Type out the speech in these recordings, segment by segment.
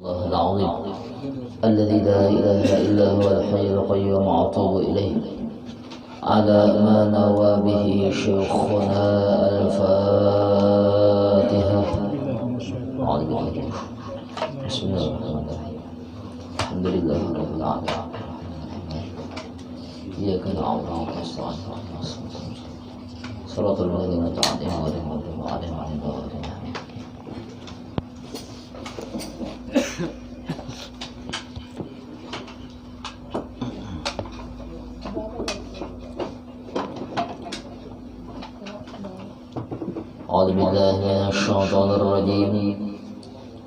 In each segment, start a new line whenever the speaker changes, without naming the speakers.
الله العظيم الذي لا إله إلا هو الحي القيوم أتوب إليه على ما نوى به شيخنا الفاتحة. بسم الله الرحمن الرحيم الحمد لله رب العالمين إياك نعبد وإياك نستعين صراط الذين أنعمت عليهم غير المغضوب عليهم ولا الضالين. أعوذ بالله من الشيطان الرجيم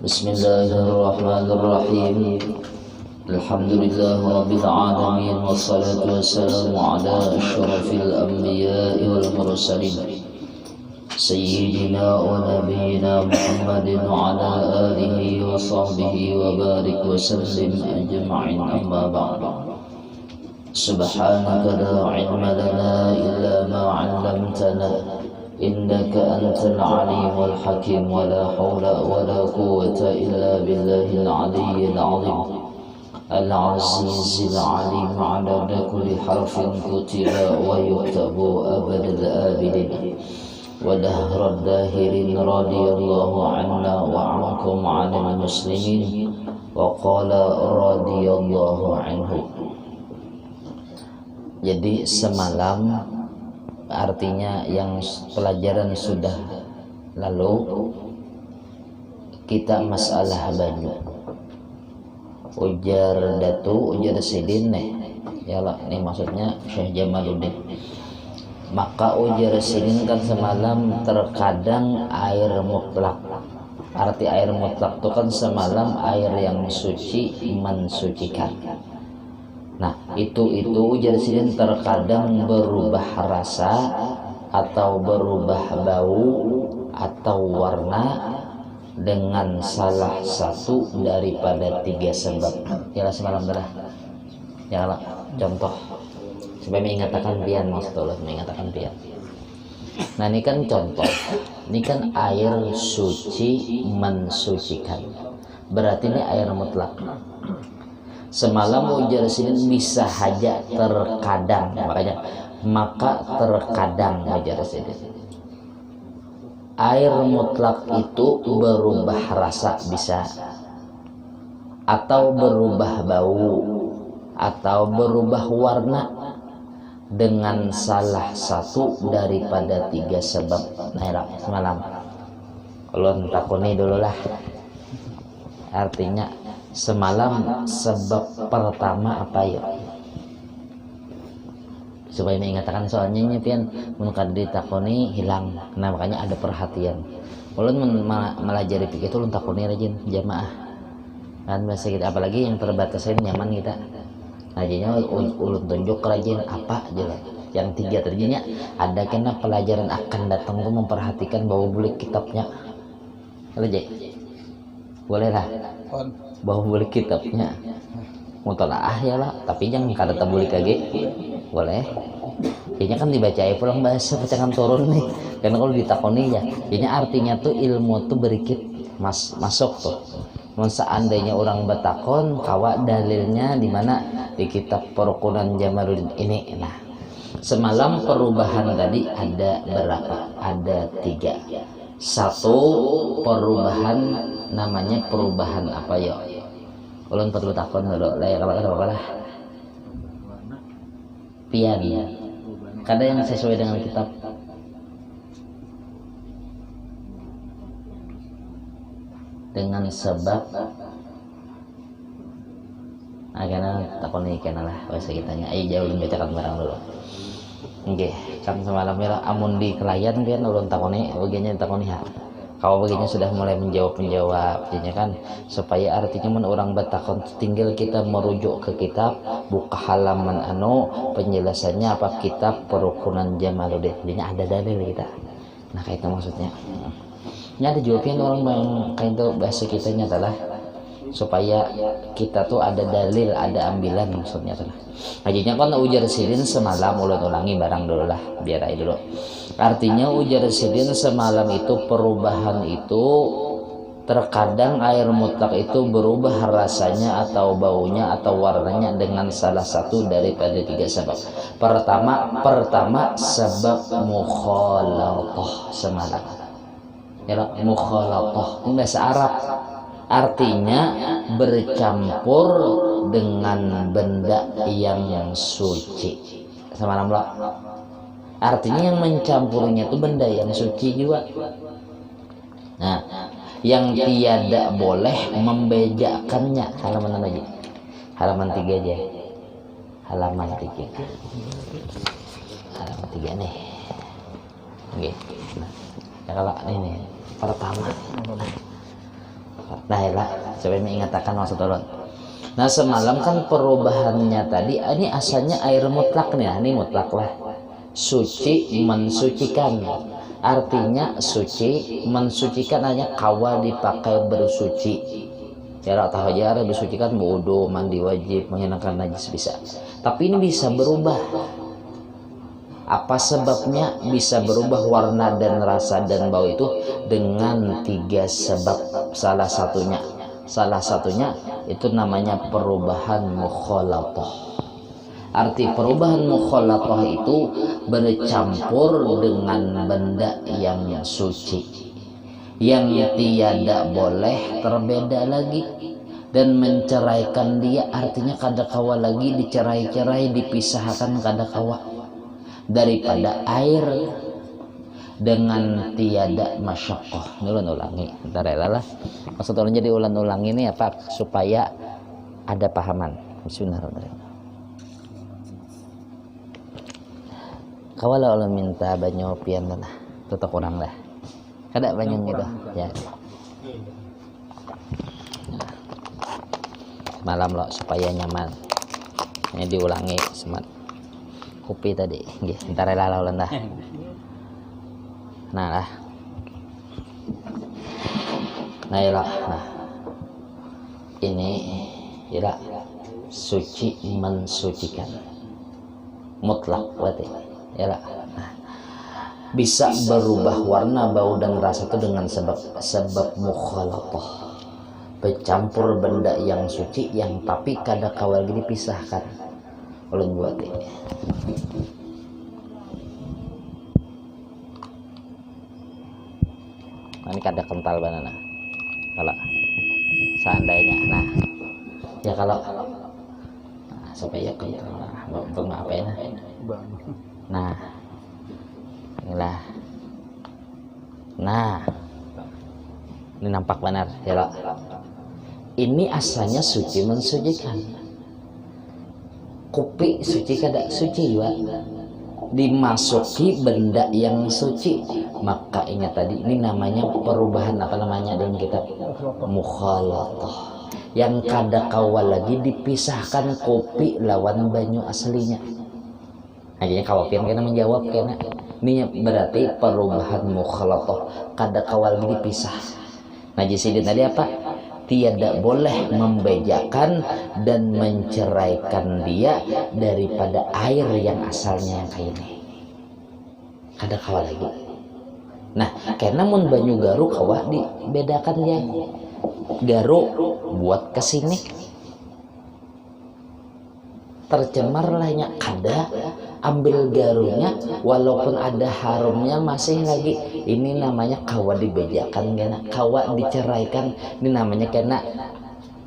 بسم الله الرحمن الرحيم الحمد لله رب العالمين والصلاة والسلام على أشرف الأنبياء والمرسلين سيدنا ونبينا محمد وعلى آله وصحبه وبارك وسلم أجمعين. أما بعد سبحانك لا علم لنا إلا ما علمتنا إنك أنت العليم الحكيم ولا حول ولا قوة إلا بالله العلي العظيم العزيز العليم عدد كل حرف كتب ويكتب أبد الآبدين ودهر الداهرين رضي الله عنا وعنكم عن المسلمين وقال رضي الله عنه. Jadi semalam artinya yang pelajaran sudah lalu kita masalah banyu ujar Datu ujar Sidin ya lah, ini maksudnya Syekh Jamaluddin. Maka ujar Sidin kan semalam terkadang air mutlak. Arti air mutlak itu kan semalam air yang suci mensucikan. Nah itu ujar Sidin terkadang berubah rasa atau berubah bau atau warna dengan salah satu daripada tiga sebab. Ya semalam dah. Ya lah, contoh supaya mengatakan pian, maksud Allah mengatakan pian. Nah ini kan contoh, ini kan air suci mensucikan. Berarti ini air mutlak. Semalam ujar Sidin bisa saja terkadang, maka terkadang ujar Sidin air mutlak itu berubah rasa bisa, atau berubah bau, atau berubah warna dengan salah satu daripada tiga sebab. Nah semalam kalau takuni dulu lah, artinya semalam sebab pertama apa ya, supaya mengatakan soalnya nyepian mungkin ditakoni hilang. Nah makanya ada perhatian. Ulun melajari fikih itu ulun takoni rajin jamaah kan bahasa kita, apalagi yang terbatasin nyaman kita. Nah jadinya ulun tunjuk rajin apa aja lah. Yang tiga terjadinya ada kena pelajaran akan datang tuh memperhatikan bahwa boleh kitabnya. Aja boleh lah bahwa boleh kitabnya mutalaah ya lah, tapi jangan kada tabuli kage boleh. Jadinya kan dibaca pulang bahasa bacakan turun nih, karena kalau ditakoni ya jadinya artinya tuh ilmu tuh berikit masuk tuh. Seandainya orang batakon kawa dalilnya di mana di kitab Perukunan Jamaluddin ini. Nah semalam perubahan tadi ada berapa? Ada tiga. Satu perubahan namanya perubahan apa ya? Ulun perlu takon dulu lah ya, kalau ada apa lah pian ya. Kada yang sesuai dengan kitab. Dengan sebab karena takon ini kena lah bahasa kitanya. Ayo jauh ulun bacakan barang dulu. Oke, kan semalam ya amun di klien pian ulun takoni bagiannya takoni ha. Kalau begini sudah mulai menjawab jadinya kan supaya artinya orang batakon tinggal kita merujuk ke kitab, buka halaman penjelasannya apa, kitab Perukunan Jamaluddin. Jadinya ada dalil kita. Nah kayak itu maksudnya. Ini ada jawabnya orang yang kayak itu bahasa kitanya adalah supaya kita tuh ada dalil, ada ambilan maksudnya adalah. Jadinya kan ujar Sidin semalam ulangi barang dulu lah biar aja dulu. Artinya ujar Sidin semalam itu perubahan itu Terkadang air mutlak itu berubah rasanya atau baunya atau warnanya dengan salah satu daripada 3 sebab. Pertama sebab mukhalatah semalam. Ya, mukhalatah ini bahasa Arab. Artinya bercampur dengan benda yang suci. Semalam lah. Artinya yang mencampurnya itu benda yang suci juga. Nah, yang tiada boleh membedakannya. Halaman lagi. Halaman 3 aja. Halaman 3. Halaman 3 nih. Oke. Nah, ya kalau ini pertama. Nah, ya lah, saya mengatakan maksud ulun. Nah, semalam kan perubahannya tadi, ini asalnya air mutlak nih, ini mutlak lah. Suci mensucikan. Artinya suci mensucikan hanya kawa dipakai bersuci. Cara tahu aja bersucikan wudu, mandi wajib, menghilangkan najis bisa. Tapi ini bisa berubah. Apa sebabnya? Bisa berubah warna dan rasa dan bau itu dengan 3 sebab. Salah satunya itu namanya perubahan mukhalatah. Arti perubahan mukhalatah itu bercampur dengan benda yang suci, yang tiada boleh terbeda lagi dan menceraikan dia. Artinya kadakawa lagi dicerai-cerai, dipisahkan kadakawa daripada air dengan tiada masyaqqah. Ulangi bentar ya lah. Maksud ulun jadi ulang ini apa supaya ada pahaman. Bismillahirrahmanirrahim. Kawala ulun minta banyu pian lah. Tutuk kurang lah. Kada banyu gitu. Ya. Malam lo supaya nyaman. Ini diulangi semat. Kopi tadi. Nggih, entar lah ulun dah. Nah lah. Nah ya lah. Nah. Ini ya suci mensucikan. Mutlak berarti. Ya lah. Nah. Bisa berubah warna, bau dan rasa itu dengan sebab mukhalatah. Bercampur benda yang suci yang tapi kadakala lagi dipisahkan. Ulun buat ini. Ini kada kental banana. Kalau seandainya, nah ya kalau nah, supaya kental, nah, apa ya? Nah, inilah. Nah, ini nampak benar, ya. Ini asalnya suci mensucikan. Kopi suci kada suci juga. Dimasuki benda yang suci, maka ingat tadi ini namanya perubahan apa namanya dalam kitab mukhalatah. Yang kada kawal lagi dipisahkan kopi lawan banyu aslinya. Akhirnya kawapian kena menjawab kena. Ini berarti perubahan mukhalatah kada kawal lagi dipisah. Nah jadi tadi apa? Tiada boleh membedakan dan menceraikan dia daripada air yang asalnya yang kayak ini. Kada kawal lagi. Nah, karena mun banyu garu kawa dibedakan dia. Garu buat kesini tercemar lahnya kada ambil garunya walaupun ada harumnya masih lagi ini namanya kawa dibedakan kena kawa diceraikan ini namanya kena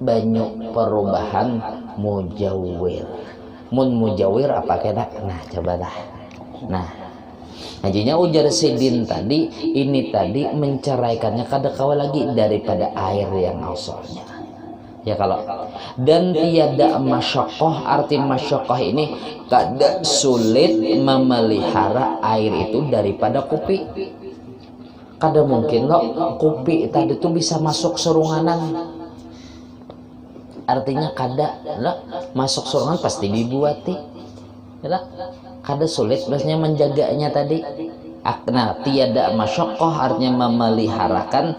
banyu perubahan mujawir. Mun mujawir apa kena? Nah cobalah. Nah hajinya ujar sidin tadi ini tadi menceraikannya kada kawa lagi daripada air yang asalnya. Ya kalau dan tiada masyaqqah, arti masyaqqah ini kada sulit memelihara air itu daripada kopi. Kada mungkin loh kopi tadi itu bisa masuk serunganan. Artinya kada loh masuk serungan pasti dibuati. Ya kada sulit biasanya menjaganya tadi. Nah, tiada masyaqqah artinya memeliharakan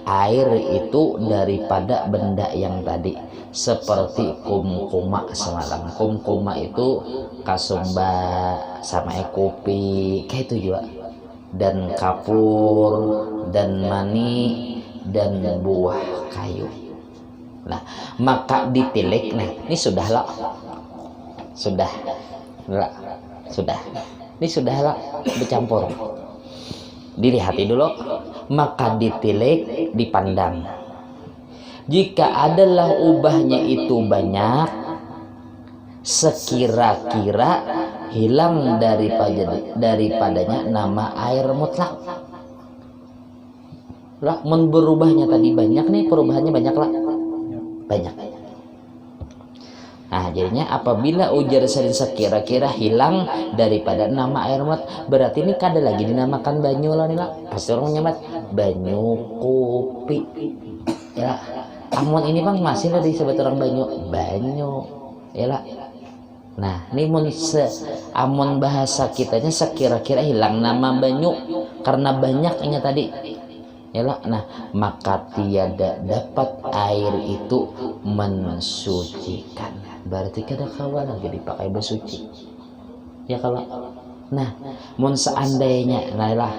air itu daripada benda yang tadi seperti kumkuma semalam. Kumkuma itu kasumba sama kopi kayak itu juga dan kapur dan mani dan buah kayu. Nah, maka ditilik. Nah, ini sudah lah. Sudah. Ini sudah lah bercampur. Dilihati dulu, maka ditilik, dipandang. Jika adalah ubahnya itu banyak, sekira-kira hilang daripadanya nama air mutlak. Lah, berubahnya tadi banyak nih, perubahannya banyak lah. Banyak. Nah, jadinya apabila ujar sering sekira-kira hilang daripada nama air mat, berarti ini kada lagi dinamakan banyu lah nih lah. Pasti orang nyamat banyu kopi. Ya, amun ini bang masih lah disebut orang banyu. Ya lah. Nah, ini amun bahasa kitanya sekira-kira hilang nama banyu karena banyaknya tadi. Yalah, nah maka tiada dapat air itu mensucikan. Berarti kada kawan lagi dipakai bersuci. Ya kalau, nah, mun seandainya, lah,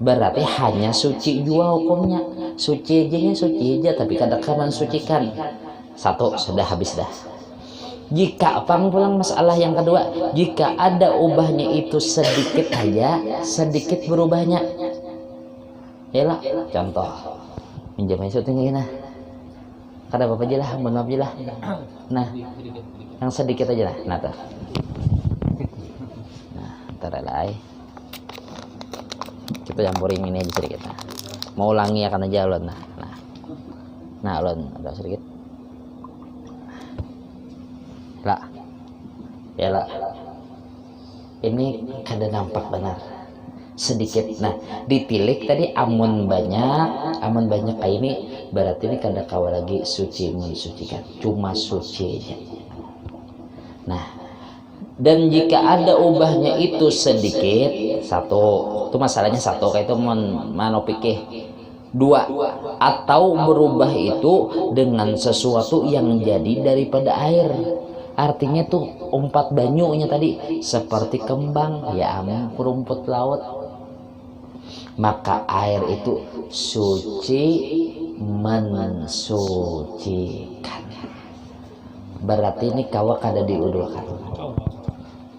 berarti hanya suci jua hukumnya. Suci aja, tapi kada kawan sucikan. Satu sudah habis dah. Jika pulang masalah yang kedua, jika ada ubahnya itu sedikit aja, sedikit berubahnya. Yalah, contoh minjam syuting ini nah. Kada apa-apa aja lah, mohon maaf aja lah. Nah, yang sedikit aja lah. Nah, tuh. Nah, ntar lah. Kita campurin ini aja sedikit. Nah. Mau ulangi akan aja ulun. Nah, ulun ada sedikit. Lah. Yalah. Ini kada nampak benar. Sedikit. Nah, ditilik tadi amun banyak kayak ini berarti ini kada kawa lagi suci mensucikan, cuma suci aja. Nah, dan jika ada ubahnya itu sedikit, satu, itu masalahnya satu, kayak itu manopikih. Dua, atau berubah itu dengan sesuatu yang jadi daripada air. Artinya tuh umpat banyunya tadi seperti kembang, ya amun rumput laut. Maka air itu suci mensucikan. Berarti ini kawa kada diudulkan.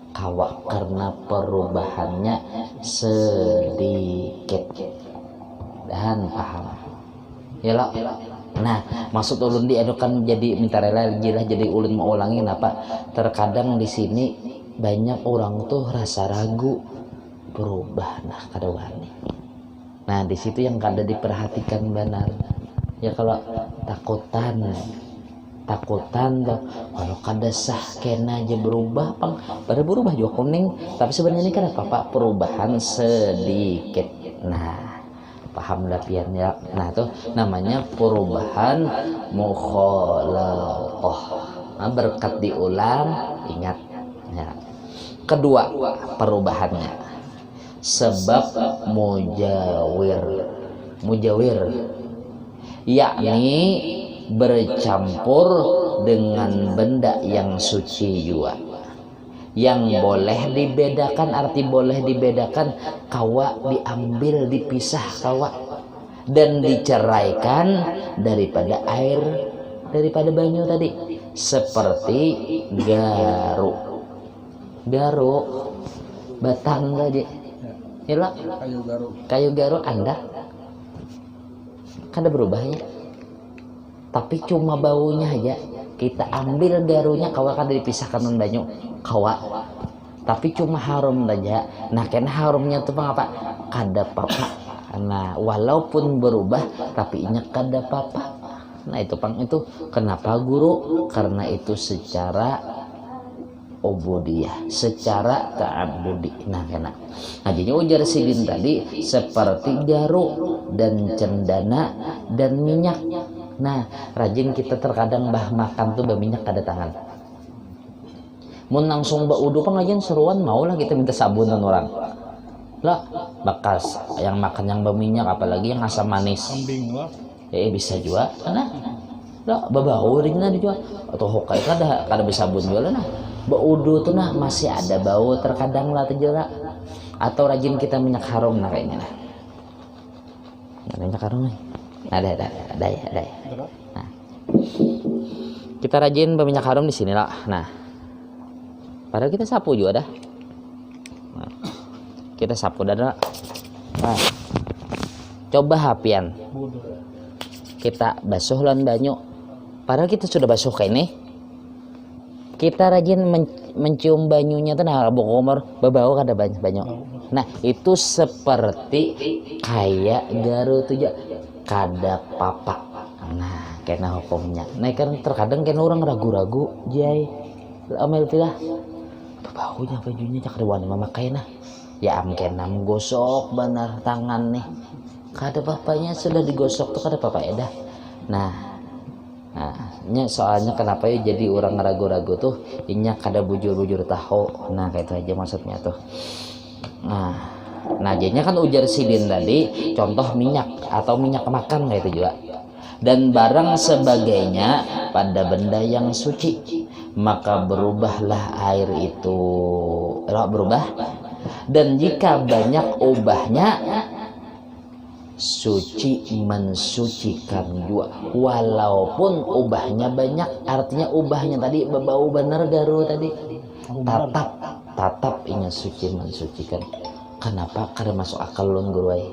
Kawa karena perubahannya sedikit. Dan paham. Yalah. Nah, maksud ulun di kan jadi minta rela jadi ulun mau ulangi kenapa? Terkadang di sini banyak orang tuh rasa ragu berubah, nah kada wani. Nah, di situ yang kada diperhatikan benar. Ya kalau takutan tuh kalau kada sah kena aja berubah, pada berubah juga kuning, tapi sebenarnya ini kan apa perubahan sedikit. Nah, paham lapian ya. Nah, itu namanya perubahan mukhalaqah. Nah, berkat diulang, ingat ya. Kedua perubahannya sebab mujawir, yakni bercampur dengan benda yang suci juga, yang boleh dibedakan. Arti boleh dibedakan, kawa diambil dipisah kawa dan diceraikan daripada air, daripada banyu tadi, seperti garu batang tadi. Yalah, kayu garu Anda kada berubahnya, tapi cuma baunya aja. Kita ambil garunya kawa kada dipisahkan dengan banyu kawa, tapi cuma harum saja. Nah, karena harumnya itu apa? Kada apa-apa. Nah, walaupun berubah tapi inya kada apa-apa. Nah, itu itu kenapa guru? Karena itu secara ubudiyah, secara ta'abbudi. Nah, kena. Nah, jadi ujar sidin tadi seperti garu dan cendana dan minyak. Nah, rajin kita terkadang makan tuh berminyak kada tangan. Mun langsung udu pengajian seruan mau lah kita minta sabunan orang. Lah, bekas yang makan yang berminyak apalagi yang asam manis. Bisa juga. Nah, lah babau ringna dijual atau hokai kada bisa sabun jualan nah. Baudu tuh nah masih ada bau terkadang lah terjera, atau rajin kita minyak harum nah kayaknya nah minyak harum nih. Ada ya. Nah, kita rajin berminyak harum di sini lah. Nah, padahal kita sapu juga dah. Nah, kita sapu dah. Nah, coba hapian. Kita basuh lan banyu. Padahal kita sudah basuh kayak ini. Kita rajin mencium banyunya tuh nah bokomor berbau kada banyak. Nah, itu seperti kayak garu tuh kada papa. Nah, kena hukumnya. Nah, kan terkadang kena orang ragu-ragu, jai. Amel pilah. Baunya bajunya cak wani memakai nah. Ya kena menggosok benar tangan nih. Kada papanya sudah digosok tuh kada papa dah. Nah, soalnya kenapa ya jadi orang ragu-ragu tuh inya kada bujur-bujur tahu. Nah, kayak itu aja maksudnya tuh. Nah, jadinya kan ujar sidin tadi contoh minyak atau minyak makan kayak itu juga. Dan barang sebagainya pada benda yang suci, maka berubahlah air itu berubah. Dan jika banyak ubahnya, suci mensucikan juga. Walaupun ubahnya banyak, artinya ubahnya tadi berbau bener garu tadi. Tatap ini suci mensucikan. Kenapa? Karena masuk akal lun guruai.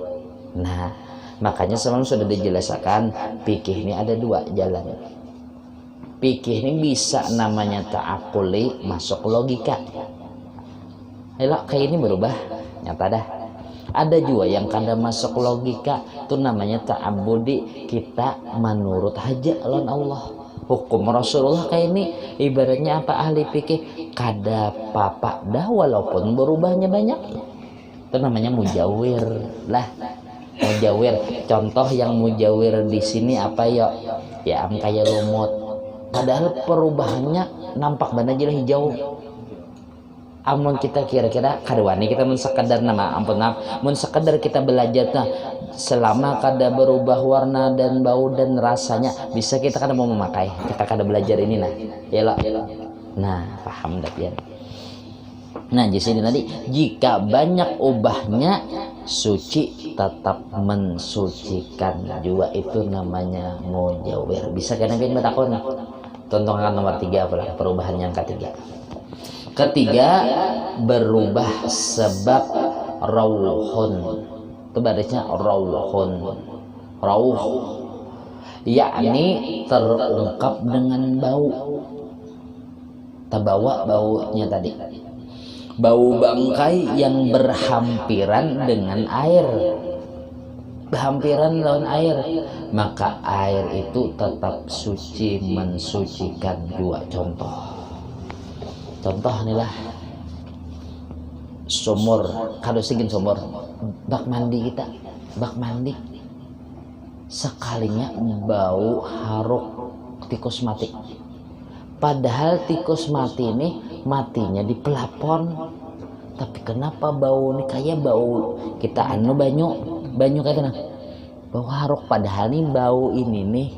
Nah, makanya semalam sudah dijelaskan fikih ini ada dua jalan. Fikih ini bisa namanya ta'akuli, masuk logika. Kayak ini berubah, nyata dah. Ada juga yang kada masuk logika, itu namanya ta'abudi, kita menurut haja lawan Allah. Hukum Rasulullah kayak ini ibaratnya apa ahli fikih kada papa dah walaupun berubahnya banyak. Itu namanya mujawir lah. Mujawir, contoh yang mujawir di sini apa ya? Ya kayak lumut. Padahal perubahannya nampak benar jelas hijau. Amun kita kira-kira kadawani kita mun sekadar mun sekadar kita belajar nah selama kada berubah warna dan bau dan rasanya bisa kita kada mau memakai, kita kada belajar ini nah. Yalah. Nah, paham dah pian. Nah, di sini tadi jika banyak ubahnya suci tetap mensucikan juga, itu namanya mujawir. Bisa kan pian bertakon. Tontonan nomor 3 perubahan yang ketiga. Ketiga, berubah sebab rauhun. Itu barisnya rauhun. Rauh, yakni terungkap dengan bau. Terbawa baunya tadi. Bau bangkai yang berhampiran dengan air. Berhampiran lawan air. Maka air itu tetap suci mensucikan dua. Contoh inilah sumur, kalau segin sumur, bak mandi kita, bak mandi sekalinya bau haruk tikus mati. Padahal tikus mati ini matinya di pelapon, tapi kenapa bau ini kayak bau kita banyu kayak nah, bau haruk. Padahal nih bau ini nih,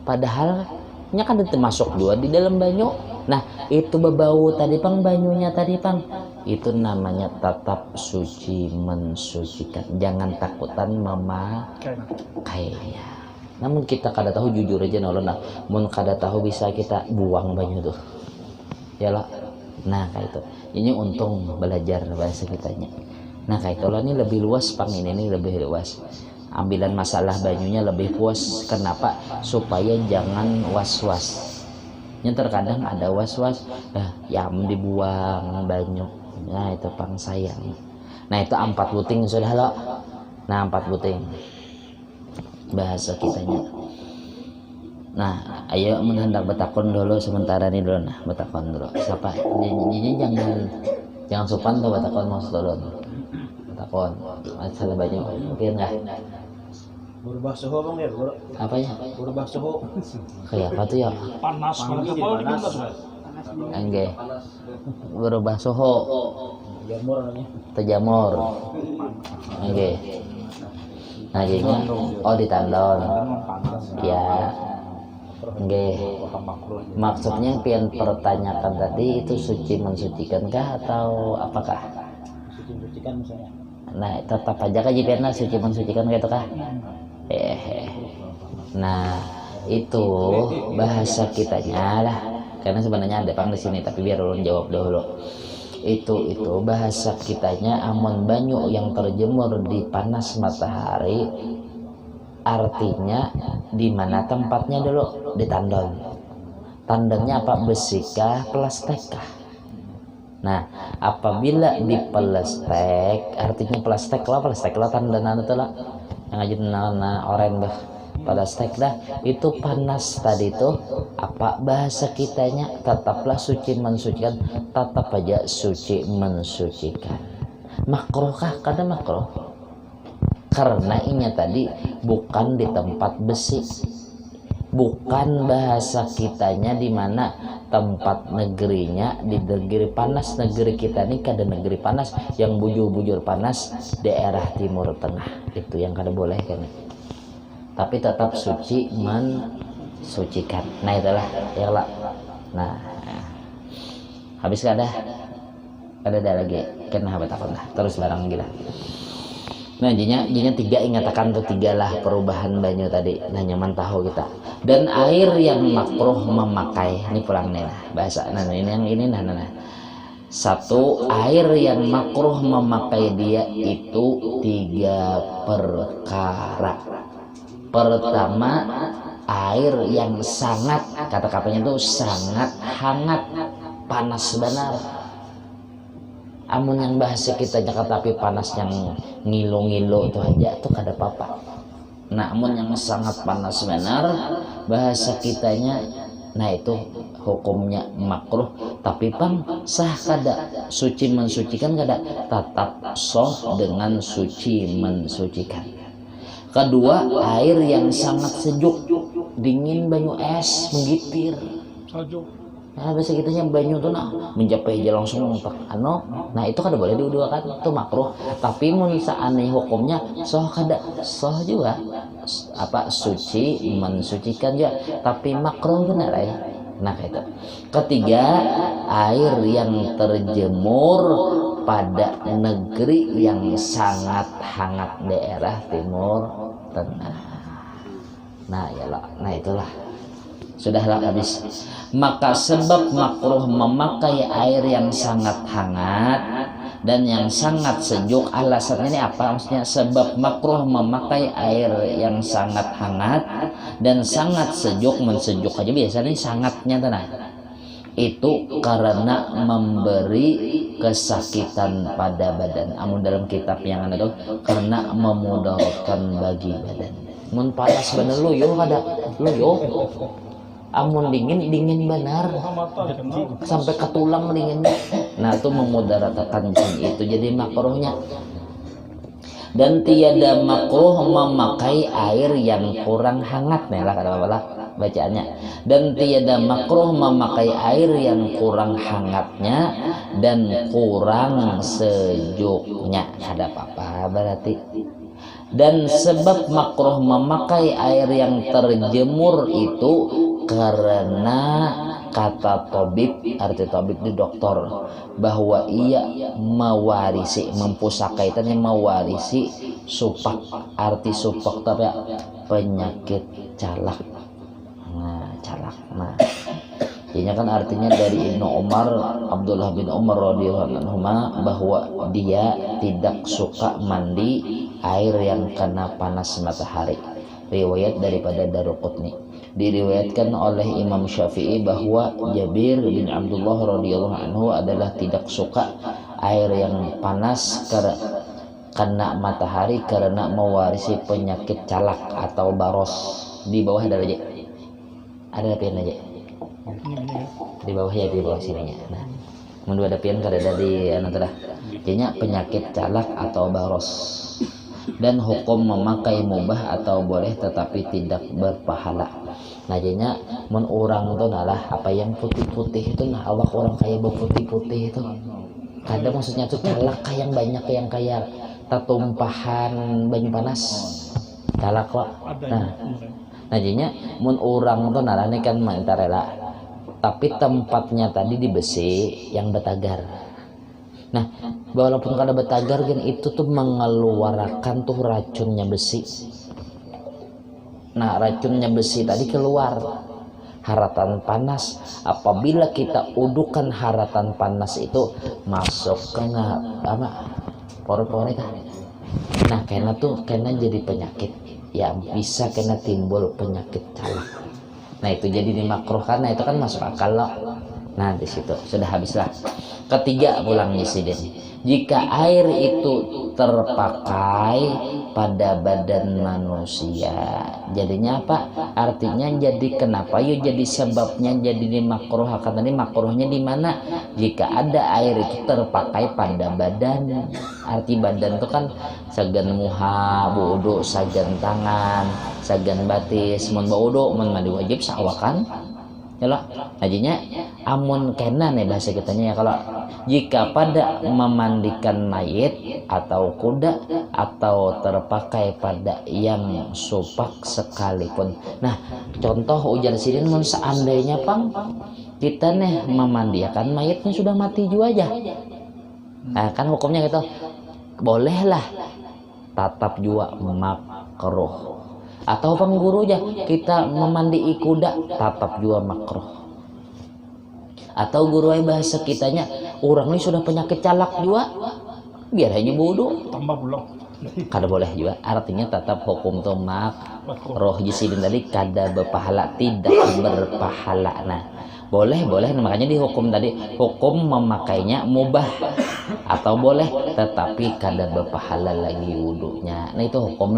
padahal nya kan termasuk dua di dalam banyu. Nah, itu berbau tadi pang banyunya tadi pang. Itu namanya tetap suci mensucikan. Jangan takutan memakainya. Namun kita kada tahu jujur aja nolong nah. Mun kada tahu bisa kita buang banyu tuh. Yalah. Nah, kayak itu. Ini untung belajar bahasa kitanya. Nah, kayak itu lah, ini lebih luas pang ini lebih luas. Ambilan masalah banyunya lebih puas. Kenapa? Supaya jangan was-was. Yang terkadang ada was-was, yang dibuang banyak. Nah, itu pang sayang. Nah, itu 4 buting sudah lo. Nah, 4 buting bahasa kitanya. Nah, ayo hendak betakon dulu sementara nih dulu. Nah, betakon dulu. Siapa? Ini jangan sopan tuh betakon mau dulu. Betakon. Masalah banyak. Mungkin enggak?
Berubah suhu bang ya, bro.
Apa ya?
Berubah suhu.
Kayak apa tuh ya?
Panas.
Enggak. Berubah suhu.
Jamur namanya.
Terjamur. Enggak. Nah, jadinya di tandon. Ya. Enggak. Maksudnya yang pian pertanyakan tadi itu suci mensucikankah atau apakah?
Suci mensucikan misalnya.
Nah, tetap aja kan jipiannya suci mensucikan gitu kah? Nah itu bahasa kitanya lah, karena sebenarnya ada pang di sini tapi biar ulun jawab dahulu. Itu bahasa kitanya amun banyu yang terjemur di panas matahari, artinya di mana tempatnya dulu? Di tandon. Tandonnya apa? Besi kah, plastik kah? Nah, apabila di plastik, artinya plastik lah tandonan itu lah yang aja oren bah plastik dah itu panas tadi itu apa bahasa kitanya? Tetaplah suci mensucikan, tetap aja suci mensucikan. Makruh kah? Kada makruh. Karena ini tadi bukan di tempat besi, bukan bahasa kitanya di mana tempat negerinya di negeri panas. Negeri kita ini kada negeri panas yang bujur-bujur panas, daerah Timur Tengah itu yang kada boleh kan, tapi tetap suci mensucikan. Nah itulah ya lah. Nah habis kada ada lagi kena habat takon lah terus barang gila. Nah jinya tiga ingatakan tuh tiga lah perubahan banyu tadi. Nah nyaman tahu kita. Dan air yang makruh memakai ini pulang nih nah bahasa nah ini yang ini nah. Satu, air yang makruh memakai dia itu 3 perkara. Pertama, air yang sangat, kata katanya itu sangat hangat, panas benar. Amun yang bahasa kita Jakarta tapi panas yang ngilo-ngilo itu aja tuh kada apa-apa. Nah, amun yang sangat panas benar bahasa kitanya, nah itu hukumnya makruh. Tapi pang sah kada suci mensucikan kada, tetap soh dengan suci mensucikan. Kedua, air yang sangat sejuk, dingin banyu es menggipir. Nah bahasa kitanya banyu tuh nah mencapai aja langsung untuk nah itu kada boleh diuduakan, itu makruh. Tapi mun saane hukumnya soh kada soh juga apa suci mensucikan juga, tapi makruh benar ya. Nah itu. Ketiga, air yang terjemur pada negeri yang sangat hangat, daerah Timur Tengah. Nah yalah, nah itulah sudahlah habis. Maka sebab makruh memakai air yang sangat hangat dan yang sangat sejuk, alasannya ini apa? Maksudnya sebab makruh memakai air yang sangat hangat dan sangat sejuk, mensejuk aja biasanya sangatnya tenang. Itu karena memberi kesakitan pada badan. Amun dalam kitab yang ada itu karena memudaratkan bagi badan. Mun panas bener loyo kada loyo. Amun dingin benar sampai ke tulang dinginnya. Nah itu memudaratkan itu jadi makruhnya. Dan tiada makruh memakai air yang kurang hangat nih lah kata apa bacaannya. Dan tiada makruh memakai air yang kurang hangatnya dan kurang sejuknya, ada apa-apa berarti. Dan sebab makruh memakai air yang terjemur itu karena kata tabib, arti tabib di dokter, bahwa ia mewarisi, mempusakaitannya mewarisi supak. Arti supak tapi penyakit calak. Nah calak, nah ini kan artinya dari Ibnu Umar, Abdullah bin Umar radhiyallahu anhu, bahwa dia tidak suka mandi air yang kena panas matahari. Riwayat daripada Daruqutni. Diriwayatkan oleh Imam Syafi'i bahwa Jabir bin Abdullah radhiyallahu anhu adalah tidak suka air yang panas kena matahari karena mewarisi penyakit calak atau baros. Di bawah ada aja. Ada pian aja. Di bawah ya, di bawah sininya. Nah, mun ada pian kada ada di anu tah. Jadinya penyakit calak atau baros. Dan hukum memakai mubah atau boleh tetapi tidak berpahala. Nah jadinya mun orang tuh nalah apa yang putih-putih itu, nah awak orang kayak berputih-putih itu kadang maksudnya tuh calak yang banyak, yang kayak tetumpahan banyu panas calak kok. Nah jadinya mun orang tuh nalah ini kan mantap rela, tapi tempatnya tadi di besi yang betagar. Nah, walaupun kada betagar kan itu tuh mengeluarkan tuh racunnya besi. Nah, racunnya besi tadi keluar. Haratan panas, apabila kita udukan haratan panas itu masuk ke apa? Pori-pori kan. Nah, karena jadi penyakit. Ya bisa kena timbul penyakit calak. Nah, itu jadi dimakruhkan. Nah, itu kan masuk akal loh. Nah, di situ sudah habislah. Ketiga pulang nyisirin. Jika air itu terpakai pada badan manusia, jadinya apa? Artinya jadi kenapa? Yuk jadi sebabnya jadi dimakruhkan. Tadi makruhnya di mana? Jika ada air itu terpakai pada badan. Arti badan itu kan sagan muha, wudu, sagan tangan, sagan batis, mun wudu, mun mandi wajib sawakan. Yalah, hajinya amun kena nih bahasa kitanya ya, kalau jika pada memandikan mayit atau kuda atau terpakai pada yang supak sekalipun. Nah, contoh ujar sidin mun seandainya pang kita nih memandikan mayitnya sudah mati juga aja. Nah, kan hukumnya gitu. Bolehlah tatap jua makruh. Atau pengguru aja kita memandi kuda tatap jua makruh. Atau guru bahasa kitanya orang ini sudah penyakit calak juga biar aja bodoh
tambah pulang.
Kada boleh juga, artinya tetap hukum tuh makruh jisidin tadi kada berpahala, tidak berpahala. Nah, boleh makanya di hukum tadi hukum memakainya mubah atau boleh tetapi kada berpahala lagi wudunya. Nah, itu hukum.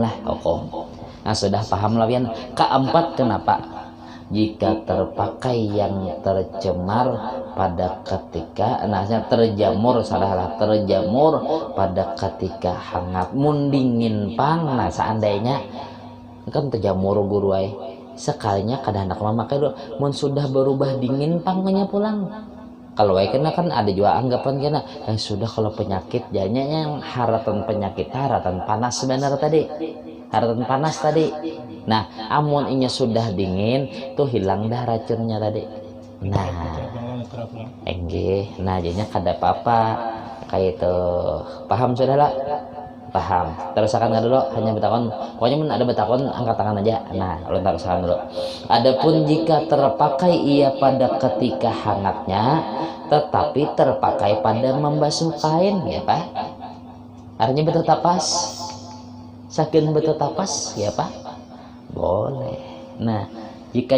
Nah, sudah paham lah pian. Keempat, kenapa? Jika terpakai yang tercemar pada ketika terjamur pada ketika hangat mun dingin pang. Nah, seandainya kan terjamur guru ay sekalinya kada hendak memakai dulu mun sudah berubah dingin pangnya pulang. Kalau ay kena kan ada juga anggapan kena sudah kalau penyakit jadinya yang haratan penyakit haratan panas sebenarnya tadi. Nah, amun inya sudah dingin tuh hilang dah racunnya tadi. Nah, enggih. Nah, jadinya kada apa-apa kayak itu. Paham saudara? Paham. Terusakan dulu, hanya betakon. Pokoknya mun ada betakon angkat tangan aja. Nah, ulun terusakan dulu. Adapun jika terpakai ia pada ketika hangatnya tetapi terpakai pada membasuh kain, ya Pak. Artinya betul tapas. Saking betul tapas, ya Pak. Boleh. Nah, jika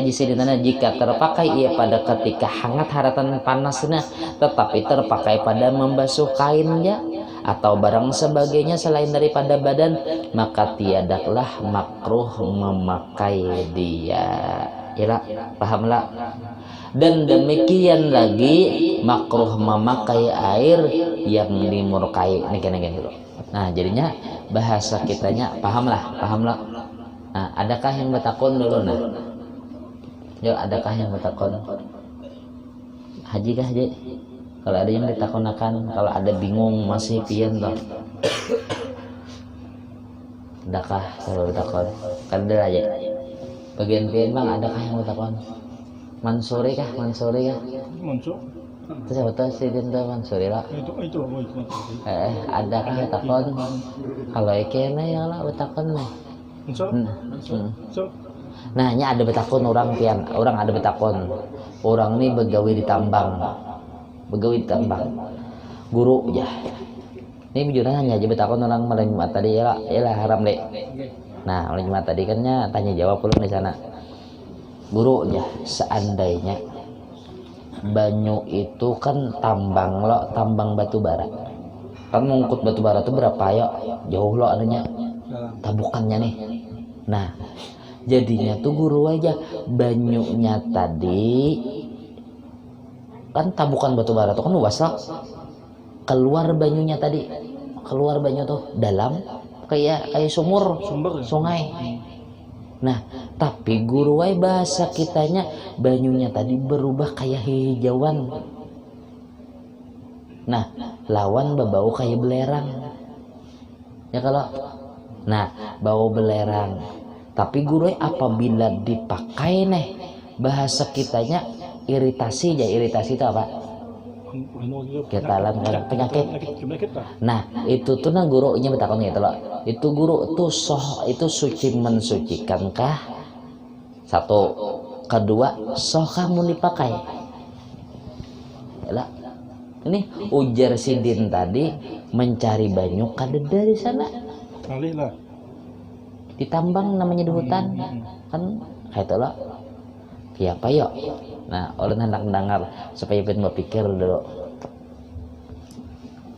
terpakai ia pada ketika hangat haratan panasnya tetapi terpakai pada membasuh kainnya atau barang sebagainya selain daripada badan, maka tiadalah makruh memakai dia. Ya, pahamlah. Dan demikian lagi makruh memakai air yang dimurkai. Nah, jadinya bahasa kitanya pahamlah. Nah, adakah yang bertakon dulu nah? Yo, adakah yang bertakon? Haji kah Haji? Kalau ada yang ditakonakan, kalau ada bingung masih pian toh. Adakah kalau bertakon? Kada aja. Bagian pian Bang, adakah yang bertakon? Mansuri kah? Mansur. Itu siapa tuh si Dinda Mansuri lah.
Itu.
Adakah bertakon? Kalau ekena ya lah bertakon nih. Nah, nya ada betakon orang ada betakon. Orang ini begawi di tambang. Guru ya. Ini bijuran hanya aja betakon orang malam Jumat tadi ya haram deh. Nah, malam Jumat tadi kan tanya jawab belum di sana. Guru ya, seandainya banyu itu kan tambang batu bara. Kan mengangkut batu bara itu berapa ya? Jauh lo adanya. Tabukannya nih. Nah, jadinya tuh guru aja banyunya tadi kan tabukan batu bara tuh kan luas lah. Keluar banyu tuh dalam kayak sumur sungai. Nah, tapi guru ay bahasa kitanya banyunya tadi berubah kayak hijauan. Nah, lawan berbau kayak belerang. Ya kalau bau belerang. Tapi guru apabila dipakai bahasa kitanya iritasi itu apa? Kita lakukan penyakit. Nah, itu tuh gurunya betakon gitu loh. Itu guru itu itu suci mensucikankah Satu. Kedua, soh kamu dipakai. Yalah. Ini ujar Sidin tadi mencari banyu kada dari sana.
Alih lah.
Ditambang namanya di hutan. Kan kayak itu lah. Ya apa yuk? Nah, ulun hendak mendengar supaya pian berpikir dulu.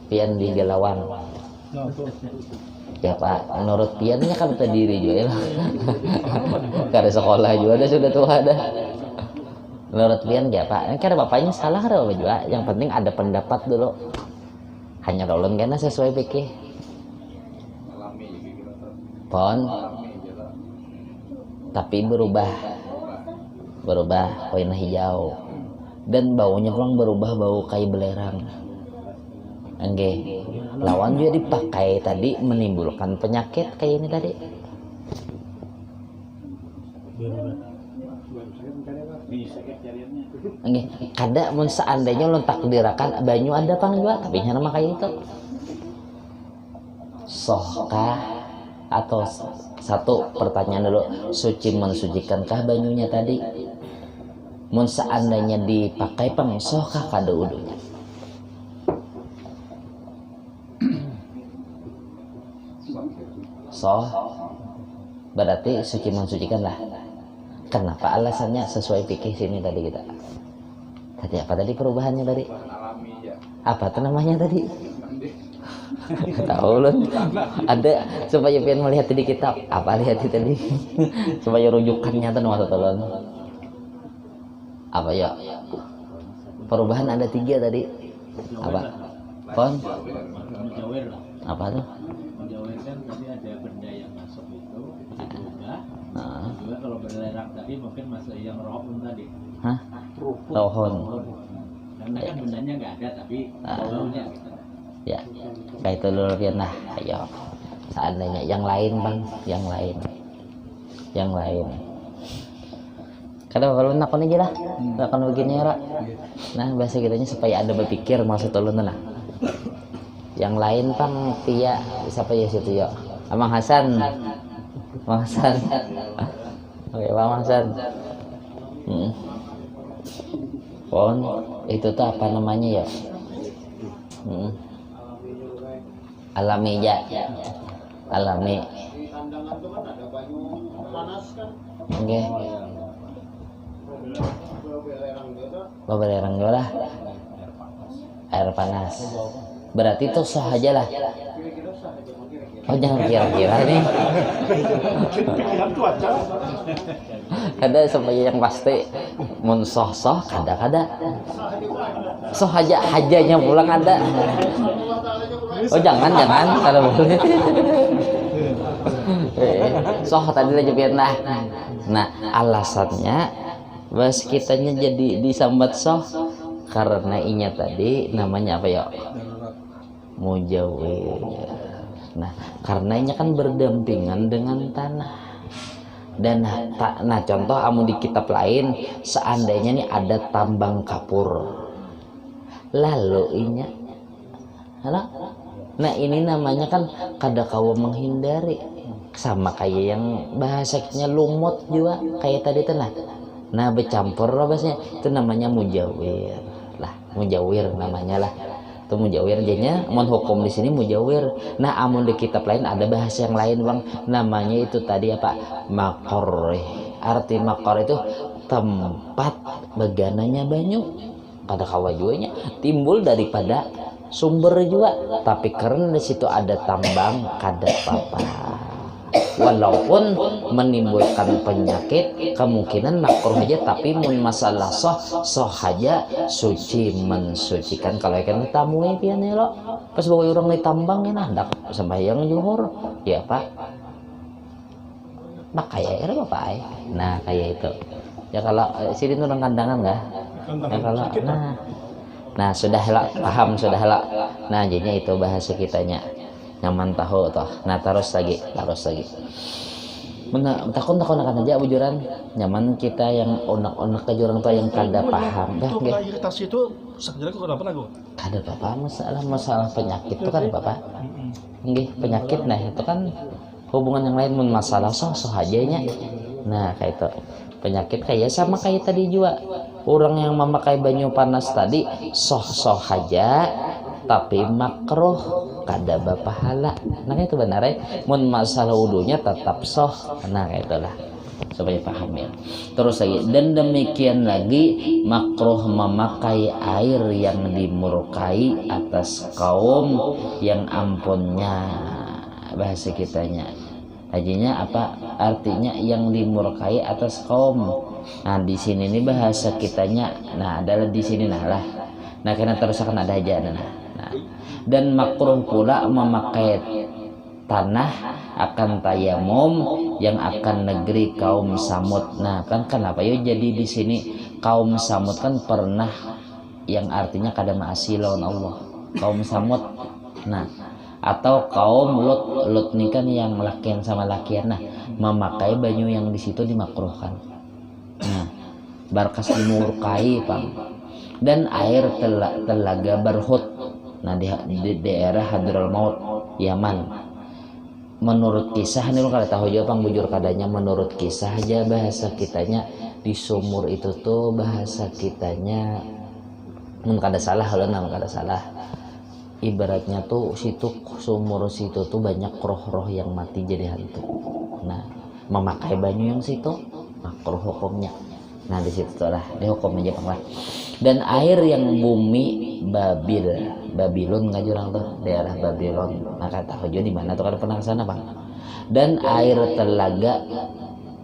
Pian di galauan. Ya Pak, menurut piannya kan terdiri juga ya. Kada sekolah juga sudah tua dah. Menurut pian ya Pak, ini karena bapaknya salah ada apa juga. Yang penting ada pendapat dulu. Hanya ulun kena sesuai pikir. Pon. Tapi berubah warna hijau dan baunya pulang berubah bau kayu belerang. Oke, lawan juga dipakai tadi menimbulkan penyakit kayak ini tadi. Oke, kada mun seandainya ulun takdirakan banyu ada pang juga tapi nama kayak itu. Sohkah atau satu pertanyaan dulu, suci mensujikankah banyunya tadi? Mun seandainya dipakai pang sohkah kada wudunya? Soh berarti suci mensucikan lah. Kenapa alasannya sesuai fikih sini tadi kita? Tadi apa tadi perubahannya tadi? Apa tuh namanya tadi? Tahu loh. Ada supaya pian melihat di kitab. Apa lihat tadi? Supaya rujukannya tuh nama tolong. Apa ya? Perubahan ada 3 tadi. Apa? Pon? Apa tuh?
Menjauhkan tadi ada benda yang masuk itu berubah. Juga kalau belerang tadi mungkin masuk yang rohun tadi.
Hah? Rohun.
Karena kan bendanya nggak ada tapi baunya gitu.
Ya, kayak itu dulu Pian. Nah, ayo. Seandainya yang lain bang, yang lain. Kalau nakon aja lah, nakon begini ya, Ra. Nah, bahasa kitanya supaya ada berpikir maksud ulun nah. Yang lain pang Pia siapa ya situ ya? Amang Hasan. Mang Hasan. Oke, Bang Hasan. Pon, itu tuh apa namanya ya? Alami ya. Alami. Oke. Belerang lah. Air panas. Berarti itu sah aja lah. Oh jangan kira-kira nih. Ada supaya yang pasti mun soh kada. Soh hajanya pulang ada. Oh jangan kalau boleh. Soh tadi aja biar nah alasannya bas kitanya jadi disambat soh karena inya tadi namanya apa ya? Mujawir. Nah, karenanya kan berdampingan dengan tanah. Dan nah contoh amun di kitab lain seandainya nih ada tambang kapur. Lalu inya nah ini namanya kan kada kawa menghindari. Sama kayak yang bahasanya lumut juga kayak tadi tuh nah bercampur lah bahasanya itu namanya mujawir lah, mujawir namanya lah. Itu mujawir jadinya mon hukum di sini mujawir. Nah amun di kitab lain ada bahasa yang lain bang, namanya itu tadi apa? Makor. Arti makor itu tempat begananya banyu. Kada kawa juanya timbul daripada sumber juga, tapi karena di situ ada tambang kada apa-apa. Walaupun menimbulkan penyakit kemungkinan makruh aja, tapi mun masalah soh aja suci mensucikan. Kalau ikan ditamui pian lo pas bawa orang ditambang ya hendak sembahyang zuhur ya Pak nak kayak era Bapak nah kayak itu ya. Kalau sini tuh orang kandangan nggak ya kalau nah sudah lah paham sudah lah. Nah jadinya itu bahasa kitanya nyaman tahu toh. Nah terus lagi takon akan aja bujuran nyaman kita yang onak ke jurang tuh yang kada paham dah
nggih. Itu iritasi itu sebenarnya kenapa lagu?
Kada apa masalah penyakit itu kan Bapak. Nggih, penyakit nah itu kan hubungan yang lain mun masalah soh aja nya. Nah kayak itu. penyakit kayak sama kayak tadi juga orang yang memakai banyu panas tadi soh aja tapi makruh kada bapahala. Nah itu benar ya, mun masalah wudunya tetap soh. Nah itulah supaya paham ya. Terus lagi, dan demikian lagi makruh memakai air yang dimurkai atas kaum yang ampunnya, bahasa kitanya hajinya apa artinya yang dimurkai atas kaum. Nah di sini nih bahasa kitanya nah adalah di sini lah karena terus akan ada aja nah. Dan makruh pula memakai tanah akan tayamum yang akan negeri kaum Samud. Nah kan kenapa ya jadi di sini kaum Samud kan pernah yang artinya kada maasi lawan Allah, kaum Samud. Nah atau kaum Lut nih kan yang lakian sama lakian. Nah memakai banyu yang di situ dimakruhkan. Nah barkas dimurkai Pak. Dan air telaga Barhut, nah di daerah Hadramaut Yaman. Menurut kisah ini lo kada tahu juga Bang, bujur kadanya menurut kisah aja bahasa kitanya di sumur itu tuh bahasa kitanya mun kada salah kalau nama kada salah ibaratnya tuh situ sumur situ tuh banyak roh-roh yang mati jadi hantu. Nah memakai banyu yang situ makruh hukumnya. Nah di situ lah di hukum aja Bang lah. Dan air yang bumi Babilon nggak jurang tuh daerah Babilon. Maka tahu juga di mana tuh kan pernah kesana Bang. Dan air telaga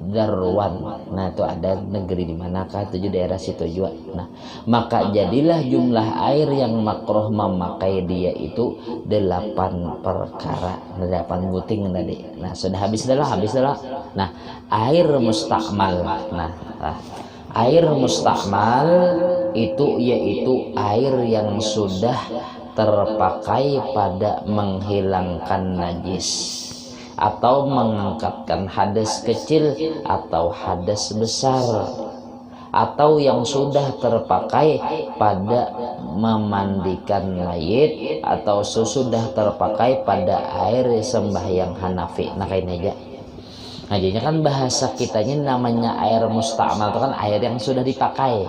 Darwan. Nah itu ada negeri di manakah tujuh daerah situ juga. Nah maka jadilah jumlah air yang makruh memakai dia itu 8 perkara, 8 buting tadi. Nah sudah habis dah. Nah air mustakmal. Nah air mustakmal itu yaitu air yang sudah terpakai pada menghilangkan najis atau mengangkatkan hadas kecil atau hadas besar, atau yang sudah terpakai pada memandikan mayit atau sesudah terpakai pada air sembahyang Hanafi. Nah kayak aja. Nah jadinya kan bahasa kitanya namanya air mustakmal itu kan air yang sudah dipakai.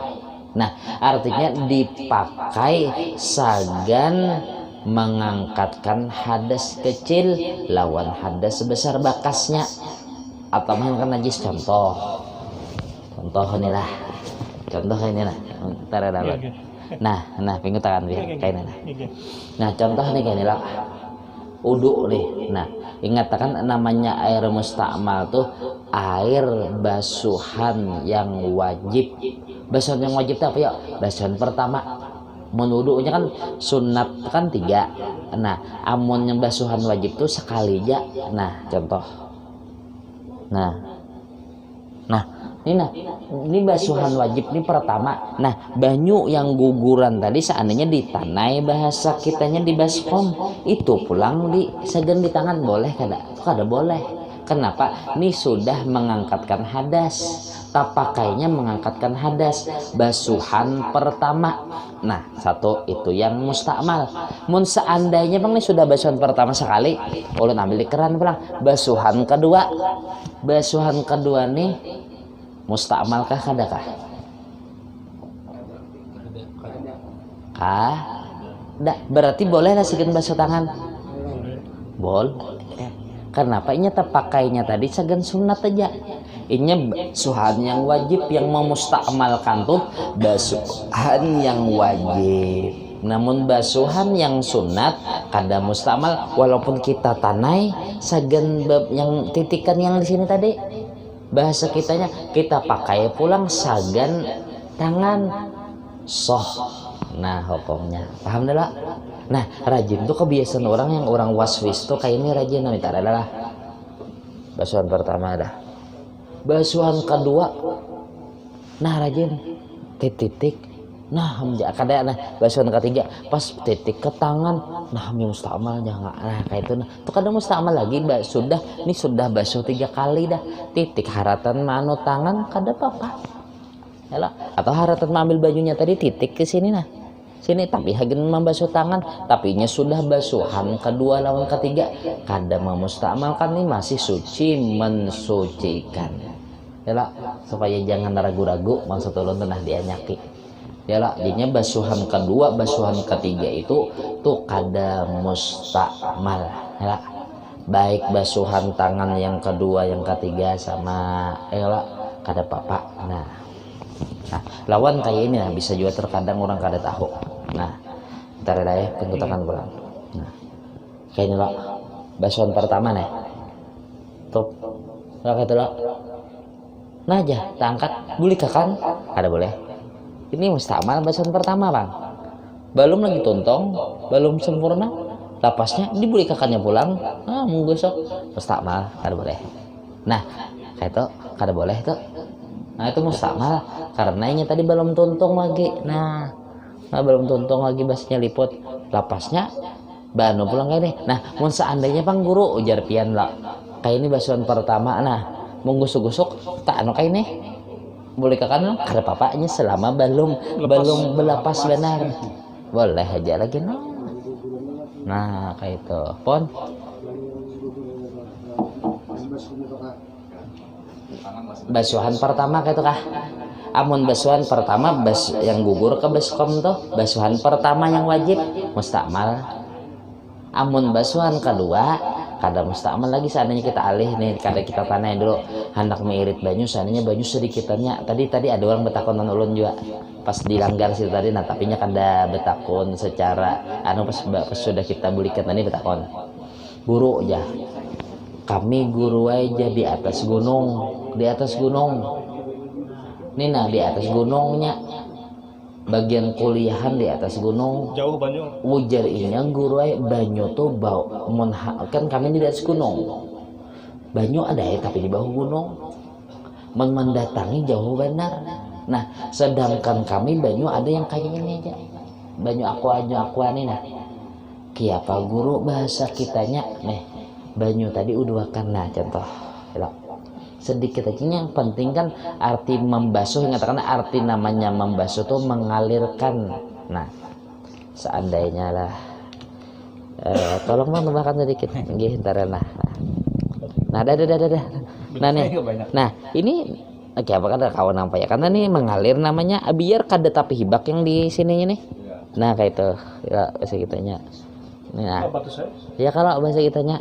Nah artinya dipakai sagan mengangkatkan hadas kecil lawan hadas besar bakasnya atau menghilangkan najis. Contoh inilah nah pinggul tangan dia kayak ini. Nah contoh nih kayak inilah uduk nih. Nah ingatkan namanya air mustakmal tuh air basuhan yang wajib. Basuhan yang wajib itu apa ya? Basuhan pertama menuduknya kan sunat kan 3. Nah amun yang basuhan wajib tuh sekali aja. Nah contoh ini basuhan wajib ini pertama. Nah banyu yang guguran tadi seandainya di tanai bahasa kitanya di baskom itu pulang di segan di tangan boleh kada boleh. Kenapa? Ini sudah mengangkatkan hadas, tak pakainya mengangkatkan hadas basuhan pertama. Nah satu itu yang mustakmal. Mun seandainya Bang ini sudah basuhan pertama sekali ulun ambil di keran pulang basuhan kedua nih mustakmal kah kadakah? Berarti boleh lah segan basuh tangan. Boleh. Kenapa? Ini terpakainya tadi segan sunat aja. Ini basuhan yang wajib yang memustakmalkan tuh basuhan yang wajib. Namun basuhan yang sunat kada mustakmal walaupun kita tanai segan yang titikan yang di sini tadi. Bahasa kitanya kita pakai pulang sagan tangan soh. Nah hukumnya paham dah. Nah rajin tuh kebiasaan orang yang orang waswis tuh kayak ini rajin minta adalah basuhan pertama dah, basuhan kedua nah rajin titik nah kadang basuhan ketiga pas titik ke tangan nah mustakmal jangan nah kayak itu nah tuh kadang mustakmal lagi sudah basuh 3 kali dah titik haratan mano tangan kada apa-apa yalah. Atau haratan mengambil bajunya tadi titik ke sini nah sini tapi hagen membasuh tangan tapi nya sudah basuhan kedua lawan ketiga kada memustakmalkan ini masih suci mensucikan. ya supaya jangan ragu-ragu maksud ulun tenah dianyaki ya jadinya basuhan kedua basuhan ketiga itu tuh kada mustakmal ya baik basuhan tangan yang kedua yang ketiga sama kada apa-apa. Nah lawan kayak ini nah bisa juga terkadang orang kada tahu. Nah ntar ya pengutangan pulang. Nah kayak ini basuhan pertama nih tuh kata nah aja tangkat boleh kan ada boleh ini mustakmal basuhan pertama bang belum lagi tontong belum sempurna lapasnya dibeli kakaknya pulang menggosok mustakmal kada boleh. Nah kayak itu kada boleh tuh. Nah itu mustakmal karena ini tadi belum tuntung lagi. Nah belum tuntung lagi basnya liput lapasnya banu pulang kayak ini. Nah mun seandainya bang guru ujar pian lah kayak ini basuhan pertama nah menggusuk-gusuk tak anu kayak ini boleh kakak kada papanya selama belum belapas benar boleh aja lagi nah kayak itu pon basuhan pertama kayak itu kah amun basuhan pertama yang gugur ke baskom tuh basuhan pertama yang wajib mustakmal amun basuhan kedua kada mustakmal lagi seandainya kita alih nih kada kita tanah dulu hendak mengirit banyu seandainya banyu sedikitannya tadi ada orang betakon ulun juga pas dilanggar situ tadi nah tapi nya kada betakon secara pas sudah kita bulikan tadi betakon guru aja kami guru aja di atas gunung nih nah di atas gunungnya bagian kuliahan di atas gunung
jauh banyu
ujar inya guru ay banyu tuh bau kan kami di atas gunung banyu ada ya tapi di bawah gunung mendatangi jauh benar. Nah sedangkan kami banyu ada yang kayak ini aja banyu aqua nih nah kiapa guru bahasa kitanya nih banyu tadi uduakan nah contoh sedikit aja yang penting kan arti membasuh mengatakan arti namanya membasuh tuh mengalirkan. Nah seandainya lah tolong mau tambahkan sedikit nggih ntar nah dah nah nih nah ini oke apa kan kawan nampak ya karena nih mengalir namanya biar kada tapi hibak yang di sininya nih nah kayak itu ya bahasa kitanya nah ya kalau bahasa kitanya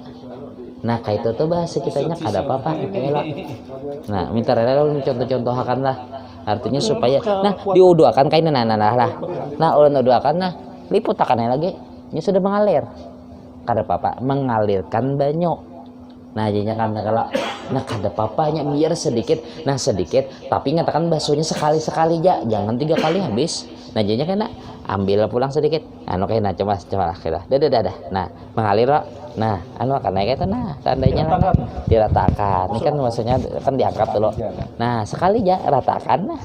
nah kayak itu tuh bahasa kitanya kada apa-apa nah minta rela contoh-contohkan lah artinya supaya nah diuduakan kayak nah ulun uduakan nah liput akannya lagi ini sudah mengalir kada apa-apa mengalirkan banyu nah jadinya kan kalau nah kada papanya biar sedikit tapi ngatakan basuhnya sekali ya jangan 3 kali habis nah jadinya kan ambil pulang sedikit kayak nah coba lah dah nah mengalir nah karena kayak itu nah seandainya diratakan ini kan maksudnya kan diangkat dulu nah sekali ya ratakan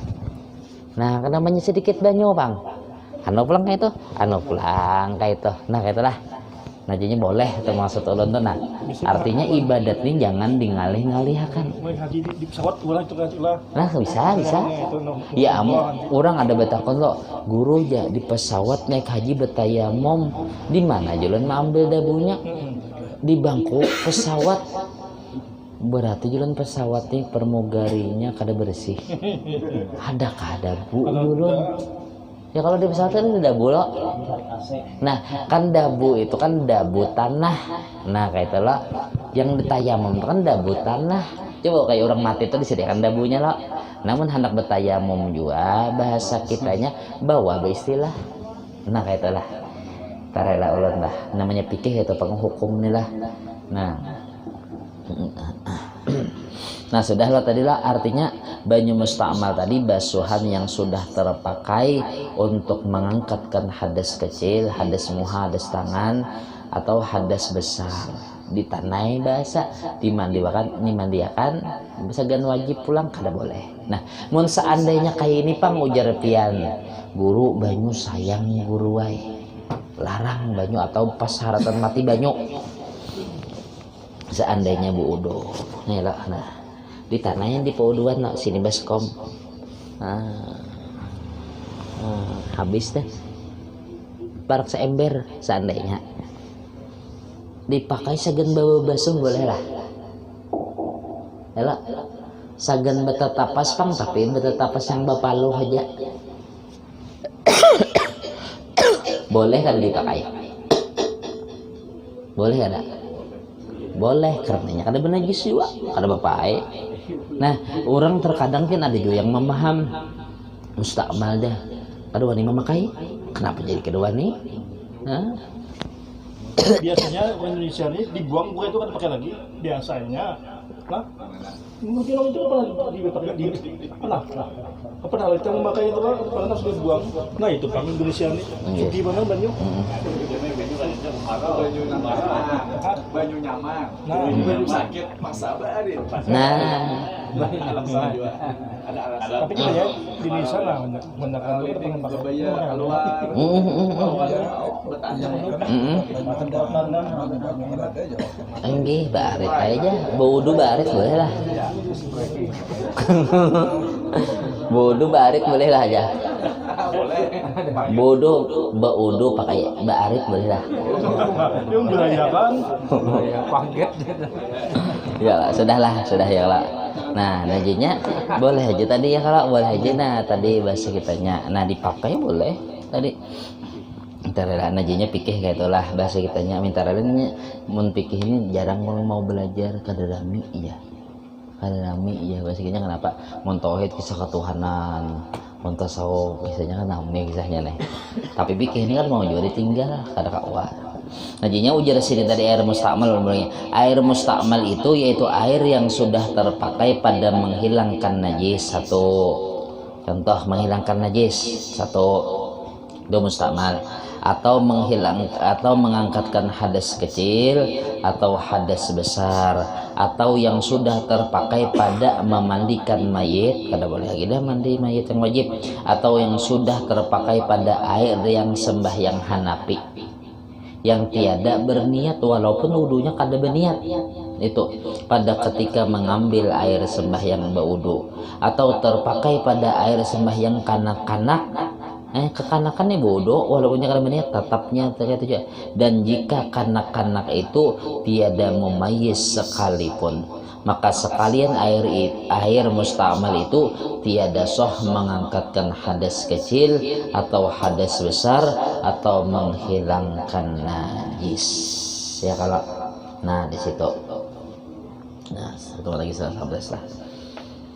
nah namanya sedikit banyu bang pulang kayak itu pulang kayak itu nah kayak itulah nah jadinya boleh termasuk ulun tuh nah artinya ibadat ini jangan dingalih-ngalihkan
di pesawat ulah itu lah
nah bisa ya orang ada betakon lo guru ya di pesawat naik haji betayamum di mana jalan ambil dabunya di bangku pesawat berarti jalan pesawatnya permugarinya kada bersih ada dabu ulun ya kalau di pesawat kan ada dabu lo nah kan dabu itu kan dabu tanah nah kayak itulah yang ditayamum itu kan dabu tanah coba kayak orang mati itu disediakan dabunya lo namun hendak betayamum juga bahasa kitanya bawa beristilah nah kayak itulah tarela ulun lah namanya pikir itu penghukum nih lah nah sudah lah tadi lah artinya banyu mustakmal tadi basuhan yang sudah terpakai untuk mengangkatkan hadas kecil, hadas muha, hadas tangan atau hadas besar ditanai bahasa dimandiakan bisa gan wajib pulang kada boleh. Nah mun seandainya kayak ini pang ujar pian guru banyu sayang guru wae larang banyu atau pas haratan mati banyu seandainya bu udo nih lah nah ditanahnya di pauduan no, sini baskom habis deh parak seember seandainya dipakai segan bawa basuh boleh lah sagan betetapas pang tapi betetapas yang bapaluh aja boleh kan dipakai? Boleh ada? Boleh karenanya kada benajis juga kada bapae. Nah orang terkadang kan ada juga yang memaham mustakmal dah kada wani memakai, kenapa jadi kedua nih? Hah?
Biasanya orang Indonesia ini dibuang bukan itu kan pakai lagi biasanya lah mungkin orang itu apa nah kita memakai itu kan karena sudah dibuang. Nah itu kan Indonesia ini di mana banyu
banyu nyaman
nah
banyu sakit masa barin
Nah
ada alasan
tapi kita ya di Indonesia lah menggunakan itu kita pengen pakai
bayar keluar
enggih baret aja bodoh baret boleh lah bodoh baret boleh lah aja bodoh baudo pakai baret boleh lah
yang belayakan
ya lah sudah ya lah. Nah najinya boleh aja tadi ya kalau boleh aja. Nah tadi bahasa kitanya nah dipakai boleh tadi minta rela najinya pikih kayak itulah bahasa kitanya minta rela mun pikih ini jarang mau belajar kadadami iya kadadami iya bahasa kitanya kenapa mun tauhid kisah ketuhanan mun tasawuf kisahnya kan name kisahnya nih tapi pikih ini kan mau juga ditinggal kada kawa. Najinya ujar sini tadi air mustakmal. Air mustakmal itu yaitu air yang sudah terpakai pada menghilangkan najis satu. Contoh menghilangkan najis satu itu mustakmal atau mengangkatkan hadas kecil atau hadas besar atau yang sudah terpakai pada memandikan mayit kada boleh lagi dah mandi mayit yang wajib atau yang sudah terpakai pada air yang sembahyang Hanafi yang tiada berniat walaupun wudunya kada berniat itu pada ketika mengambil air sembahyang berwudu atau terpakai pada air sembahyang kanak-kanak kekanakannya bodoh walaupunnya kada berniat tetapnya terkait dan jika kanak-kanak itu tiada memayis sekalipun maka sekalian air mustakmal itu tiada soh mengangkatkan hadas kecil atau hadas besar atau menghilangkan najis ya kalau nah di situ nah satu lagi 11 lah.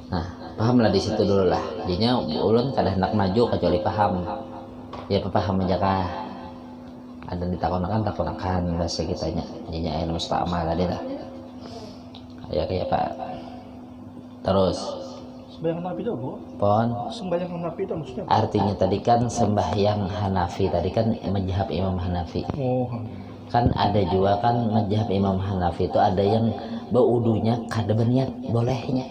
Nah pahamlah di situ dulu lah jadinya ulun kada hendak maju kecuali paham ya paham aja kah ada ditakonakan bahasa kitanya jadinya air mustakmal tadi lah ya kayak Pak terus
sembahyang Hanafi itu apa?
Pon
Sembahyang Hanafi itu maksudnya apa?
artinya tadi kan sembahyang Hanafi tadi kan mazhab Imam Hanafi
Oh
kan ada juga kan mazhab Imam Hanafi itu ada yang berwudunya kada berniat bolehnya.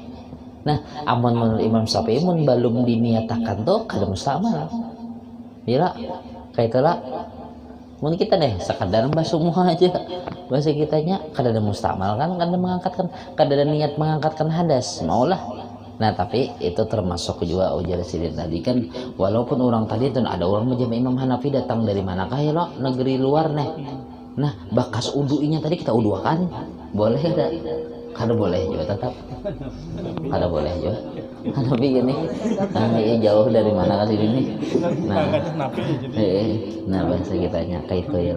Nah amun menurut Imam Syafi'i mun belum diniatakan tuh kada mustakmal bila kayak itulah mungkin kita deh sekadar basuh semua aja bahasa kitanya kada ada mustakmal kan kada mengangkatkan kada ada niat mengangkatkan hadas maulah. Nah tapi itu termasuk juga ujar sidin tadi kan walaupun orang tadi itu ada orang mazhab Imam Hanafi datang dari manakah ya lo negeri luar nih nah bakas uduinya tadi kita uduakan boleh ada kada boleh juga tetap kada boleh juga tapi gini ya jauh dari mana ke sini nih nah bahasa kitanya kayak itu ya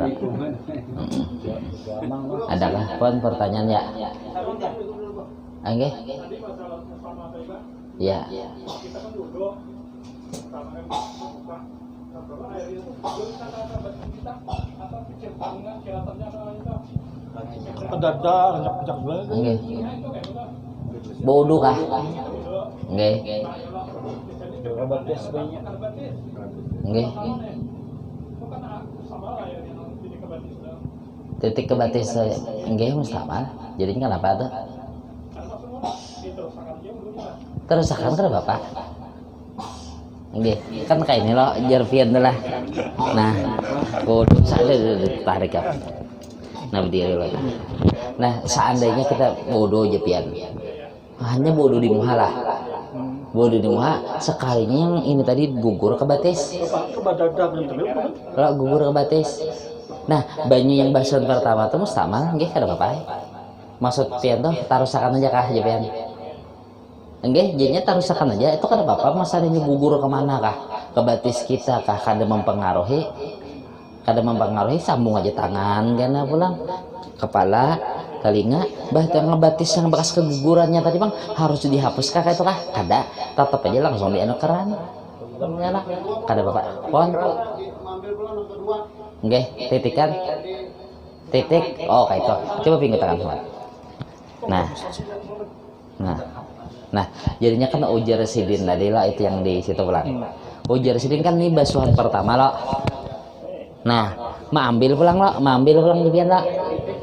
adakah pon pertanyaan ya oke ya
ada banyak banget
oke bodoh kah oke oke titik kebatis enggak mustakmal jadinya kenapa tuh terus akan kenapa bapak enggak kan kayak ini loh jervian lah nah bodoh saya ditarik apa nah berdiri lagi nah seandainya kita bodoh jepian hanya bodoh di muha lah bodoh di muha sekalinya yang ini tadi gugur ke batis kalau gugur ke batis nah banyu yang basuhan pertama tuh mustakmal nggih kada apa-apa maksud pian tuh taruh sakan aja kah jepian enggak jadinya tarusakan aja itu kan apa masalahnya gugur kemana kah ke batis kita kah kada mempengaruhi sambung aja tangan karena pulang kepala telinga bahkan ngebatis yang bekas kegugurannya tadi bang harus dihapus kah itu kah kada tetap aja langsung dianukeran lah kada bapak pon enggak titik kan titik oh kayak itu coba pinggir tangan semua nah jadinya kan ujar sidin tadi lah itu yang di situ pulang ujar sidin kan ini basuhan pertama lo nah ambil pulang di pian lo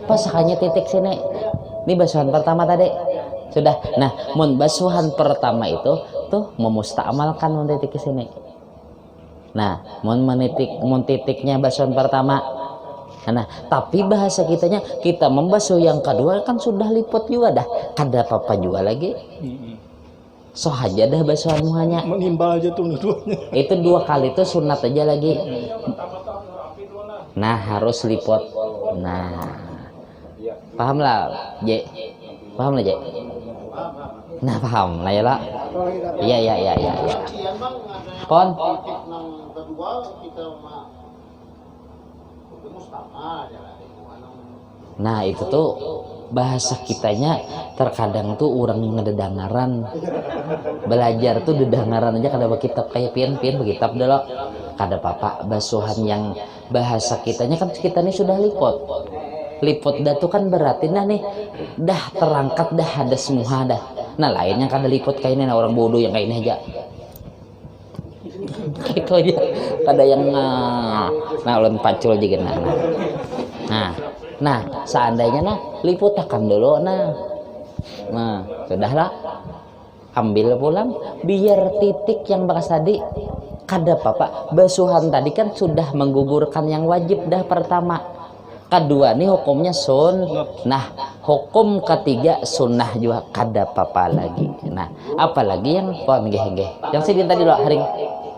pasakannya titik sini ini basuhan pertama tadi sudah nah mun basuhan pertama itu tuh memustamalkan mun titik ke sini nah mun titiknya basuhan pertama nah tapi bahasa kita membasuh yang kedua kan sudah liput juga dah kada apa-apa juga lagi so aja dah basuhan muhanya
menimbal aja tuh dua-duanya
itu 2 kali tuh sunat aja lagi nah harus liput nah paham lah Je nah paham lah ya lah iya pon nah itu tuh bahasa kitanya terkadang tuh orang yang ngededangaran belajar tuh dedangaran aja kada kitab kayak pian begitab dulu kada papa basuhan yang bahasa kitanya kan kita nih sudah liput dah tuh kan berarti nah nih dah terangkat dah ada semua dah nah lainnya kada liput kayak ini nah orang bodoh yang kayak ini aja itu aja kada yang nah ulun pacul juga nah seandainya nah liput akan dulu nah sudahlah ambil pulang biar titik yang bekas tadi kada apa basuhan tadi kan sudah menggugurkan yang wajib dah pertama kedua nih hukumnya nah hukum ketiga sunnah juga kada apa lagi nah apalagi yang pon yang sidin tadi loh haring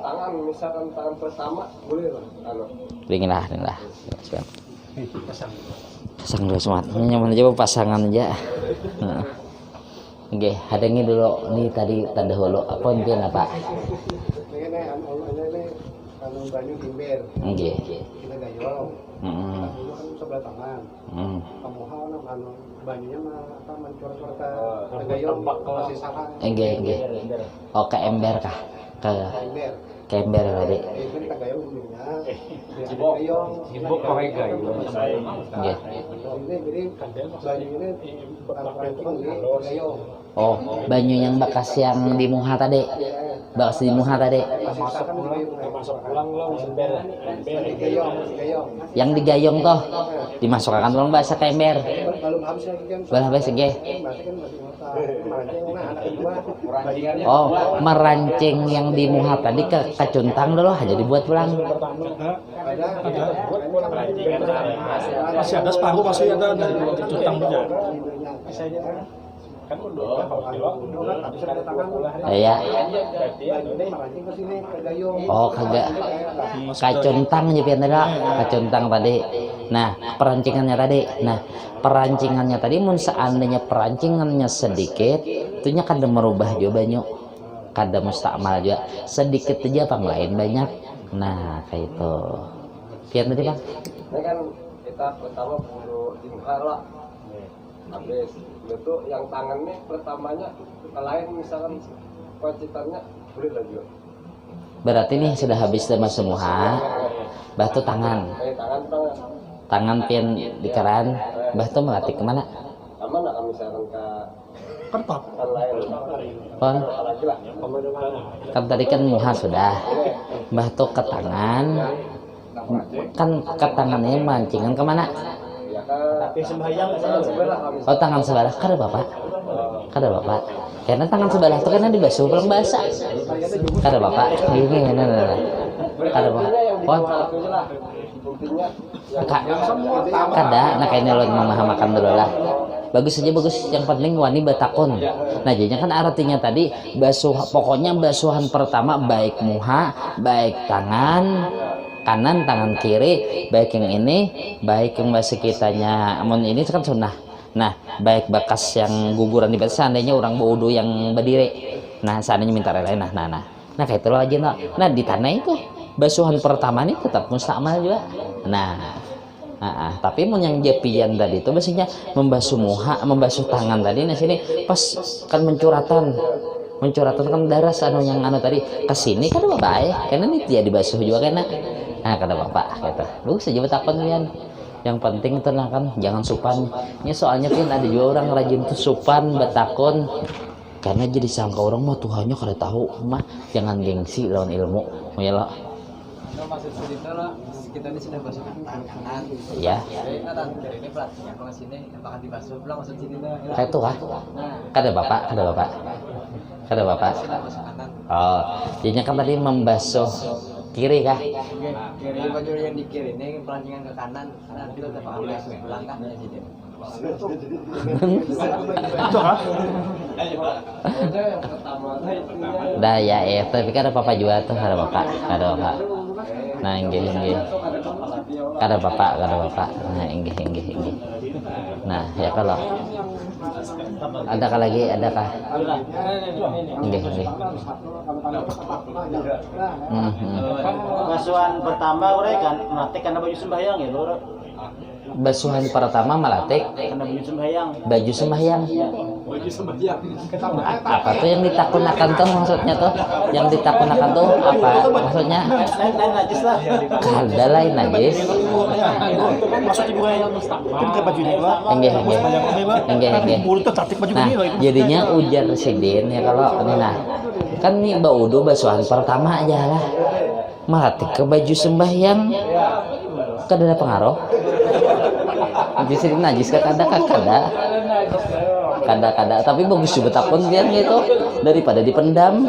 tangan misalkan tangan pertama boleh
lah pasang dulu semua nyaman aja pasangan aja hadangi dulu nih tadi tanda hulu apa impian apa
banyu timber kita gayung sebelah tangan kamu banyunya mencor-cor ke gayung masih salah
ke ember kah ke ember tadi
kita gayung dulunya
Sibuk pakai gayung.
ini jadi banyu ini gayung
oh banyu yang bekas yang di muha tadi
masuk pulang lah ember
yang digayung toh dimasukkan pulang bahasa ke ember habis oh merancing yang di muha tadi ke kacuntang dulu aja dibuat pulang
masih ada separuh masih ada dari cutang juga kan
ya oh kagak kacuntang nyepian kacuntang tadi nah perancingannya tadi mun seandainya perancingannya sedikit itunya kada merubah juga banyak kada mustakmal juga sedikit aja pang lain banyak nah kayak itu pian tadi bang
ini kan kita pertama bulu di muka lah habis itu yang tangan nih pertamanya lain misalkan pacitannya boleh lagi
berarti nih sudah habis sama semua batu tangan pian di keran batu melatih kemana
mana kan misalkan ke
kertas
lain
pon kan tadi kan muha sudah batu ke tangan kan ke tangannya mancingan kemana
tapi sembahyang
oh tangan sebelah kada bapak karena tangan sebelah itu karena dibasuh belum basah kada bapak ini kada bapak pon kada nah kayaknya lo memahamakan dulu lah bagus yang penting wani batakon nah jadinya kan artinya tadi pokoknya basuhan pertama baik muha baik tangan kanan tangan kiri baik yang ini baik yang bahasa kitanya amun ini kan sunnah Nah, baik bekas yang guguran di batas, seandainya orang berwudu yang berdiri. Nah, seandainya minta relain, nah kayak itu aja. Nah, di tanah itu basuhan pertama ini tetap mustakmal juga. Nah, tapi mun yang jepian tadi itu biasanya membasuh muha, membasuh tangan tadi. Nah sini pas kan mencuratan kan darah anu yang anu tadi kesini kan bapak ya, karena ini dia dibasuh juga kena. Nah kata bapak gitu, lu saja takon kalian. Yang penting tenang kan, jangan supan. Ini soalnya kan ada juga orang rajin tuh supan betakon. Karena jadi sangka orang mah Tuhannya kada tahu mah, jangan gengsi lawan ilmu. Ya lo.
Maksud cerita lah, kita ini sudah basuh kanan.
Iya.
Kanan dari ini pelatihnya kalau sini apakah dibasuh pulang maksud cerita.
Kayak itu kah? Kada bapak.
Sudah basuh kanan.
Oh, jadinya kan tadi membasuh kiri kah?
Kiri baju yang di kiri ini pelancingan ke kanan. Nanti kita bakal basuh pulang kan ya jadi.
Itu kah?
Yang pertama itu
Dah ya, tapi kan ada papa juga tuh, ada bapak. Nah, inggih. Kada bapak. Nah, inggih. Nah, ya kalau adakah lagi? Inggih.
Basuhan pertama urang kan melatih karena baju sembahyang ya, Lur.
Basuhan pertama malatik
Karena baju sembahyang.
baju sembahyang. Apa tuh yang ditakunakan tuh maksudnya tuh? Yang ditakunakan tuh apa maksudnya?
Lain najis lah.
Kada lain najis.
Maksud ibu yang kan ke baju ini lah.
Inggih.
Mulut tuh cantik baju
Nah,
ini lah.
jadinya ujar Sidin ya kalau ini nah. Kan nih baudu basuhan pertama aja lah. Malatik ke baju sembahyang. Kada ada pengaruh. Najis ini najis kada, tapi bagus juga takun dia gitu daripada dipendam.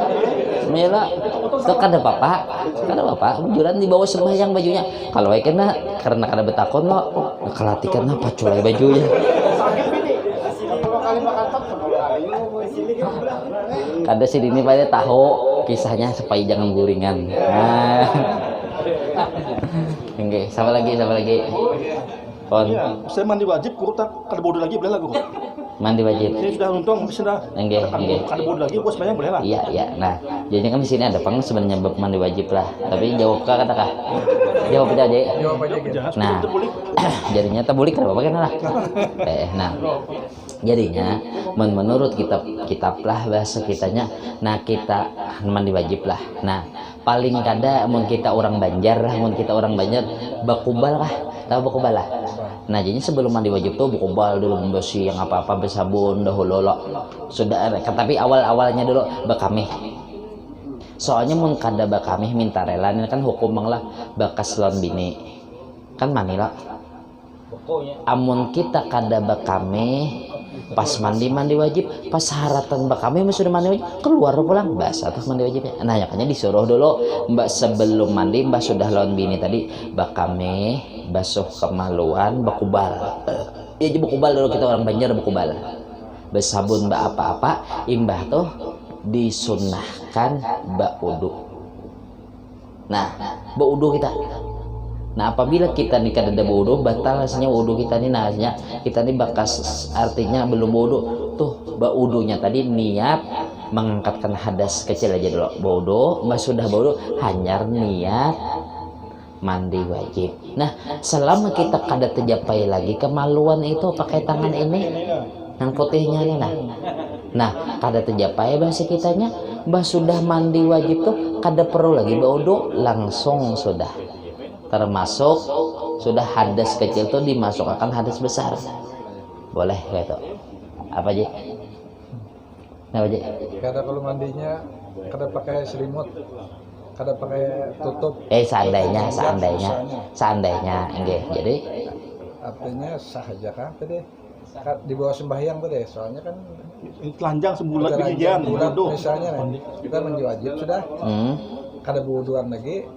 Mela itu kada bapak bujuran dibawa sembahyang bajunya. Kalau kena karena kada betakon lo kelatikan apa culai bajunya. Kada sih ini pada tahu kisahnya supaya jangan guringan. Nah. Oke, sama lagi. Kon.
Iya, saya mandi wajib, guru tak kada bodoh lagi boleh lah guru.
Mandi wajib.
Ini sudah untung, sudah.
Enggak.
Kada bodoh lagi, gua sebenarnya boleh lah.
Iya. Nah, jadi kan di sini ada pang sebenarnya bab mandi wajib lah. Tapi jawab kah kata kah? Jawab aja. Nah, jadinya tabulik kada apa-apa kan lah. Nah. Jadinya menurut kitab lah bahasa kitanya, nah kita mandi wajib lah. Nah, paling kada mun kita orang Banjar bakubal kah? Tahu bakubal lah. Nah, jadi sebelum mandi wajib tuh bakubal dulu, membersih yang apa-apa bersabun dahulu lo. Sudah tapi awal-awalnya dulu bakamih. Soalnya mun kada bakamih minta rela ini kan hukum lah bakas lawan bini. Kan manila. Amun kita kada bakamih pas mandi wajib, pas haratan bakami sudah mandi wajib, keluar pulang bahasa tuh mandi wajibnya. Nah, makanya disuruh dulu mbak sebelum mandi mbak sudah lawan bini tadi bakami basuh kemaluan bakubal. Ya jadi bakubal dulu, kita orang Banjar bakubal. Bersabun mbak apa-apa, imbah tuh disunahkan mbak wudu. Nah, mbak wudu kita. Nah, apabila kita nih kada ada wudu, batal rasanya wudu kita nih. Nah, kita nih bakas artinya belum wudu. Tuh, wudunya tadi niat mengangkatkan hadas kecil aja dulu. Wudu, mbak sudah wudu, hanyar niat mandi wajib. Nah, selama kita kada tercapai lagi kemaluan itu pakai tangan ini, yang putihnya nih nah kada tercapai bahasa kitanya, mbak sudah mandi wajib tuh kada perlu lagi wudu, langsung sudah. Termasuk sudah hadas kecil tuh dimasukkan hadas besar, boleh gitu. Apa aja?
Kada kalau mandinya kada pakai selimut, kada pakai tutup.
Seandainya, enggak. Jadi
Artinya sah aja kan tadi. Di bawah sembahyang tadi, soalnya kan
telanjang sebulan kejadian bodoh.
Misalnya kita mandi wajib sudah. Kada wuduan lagi.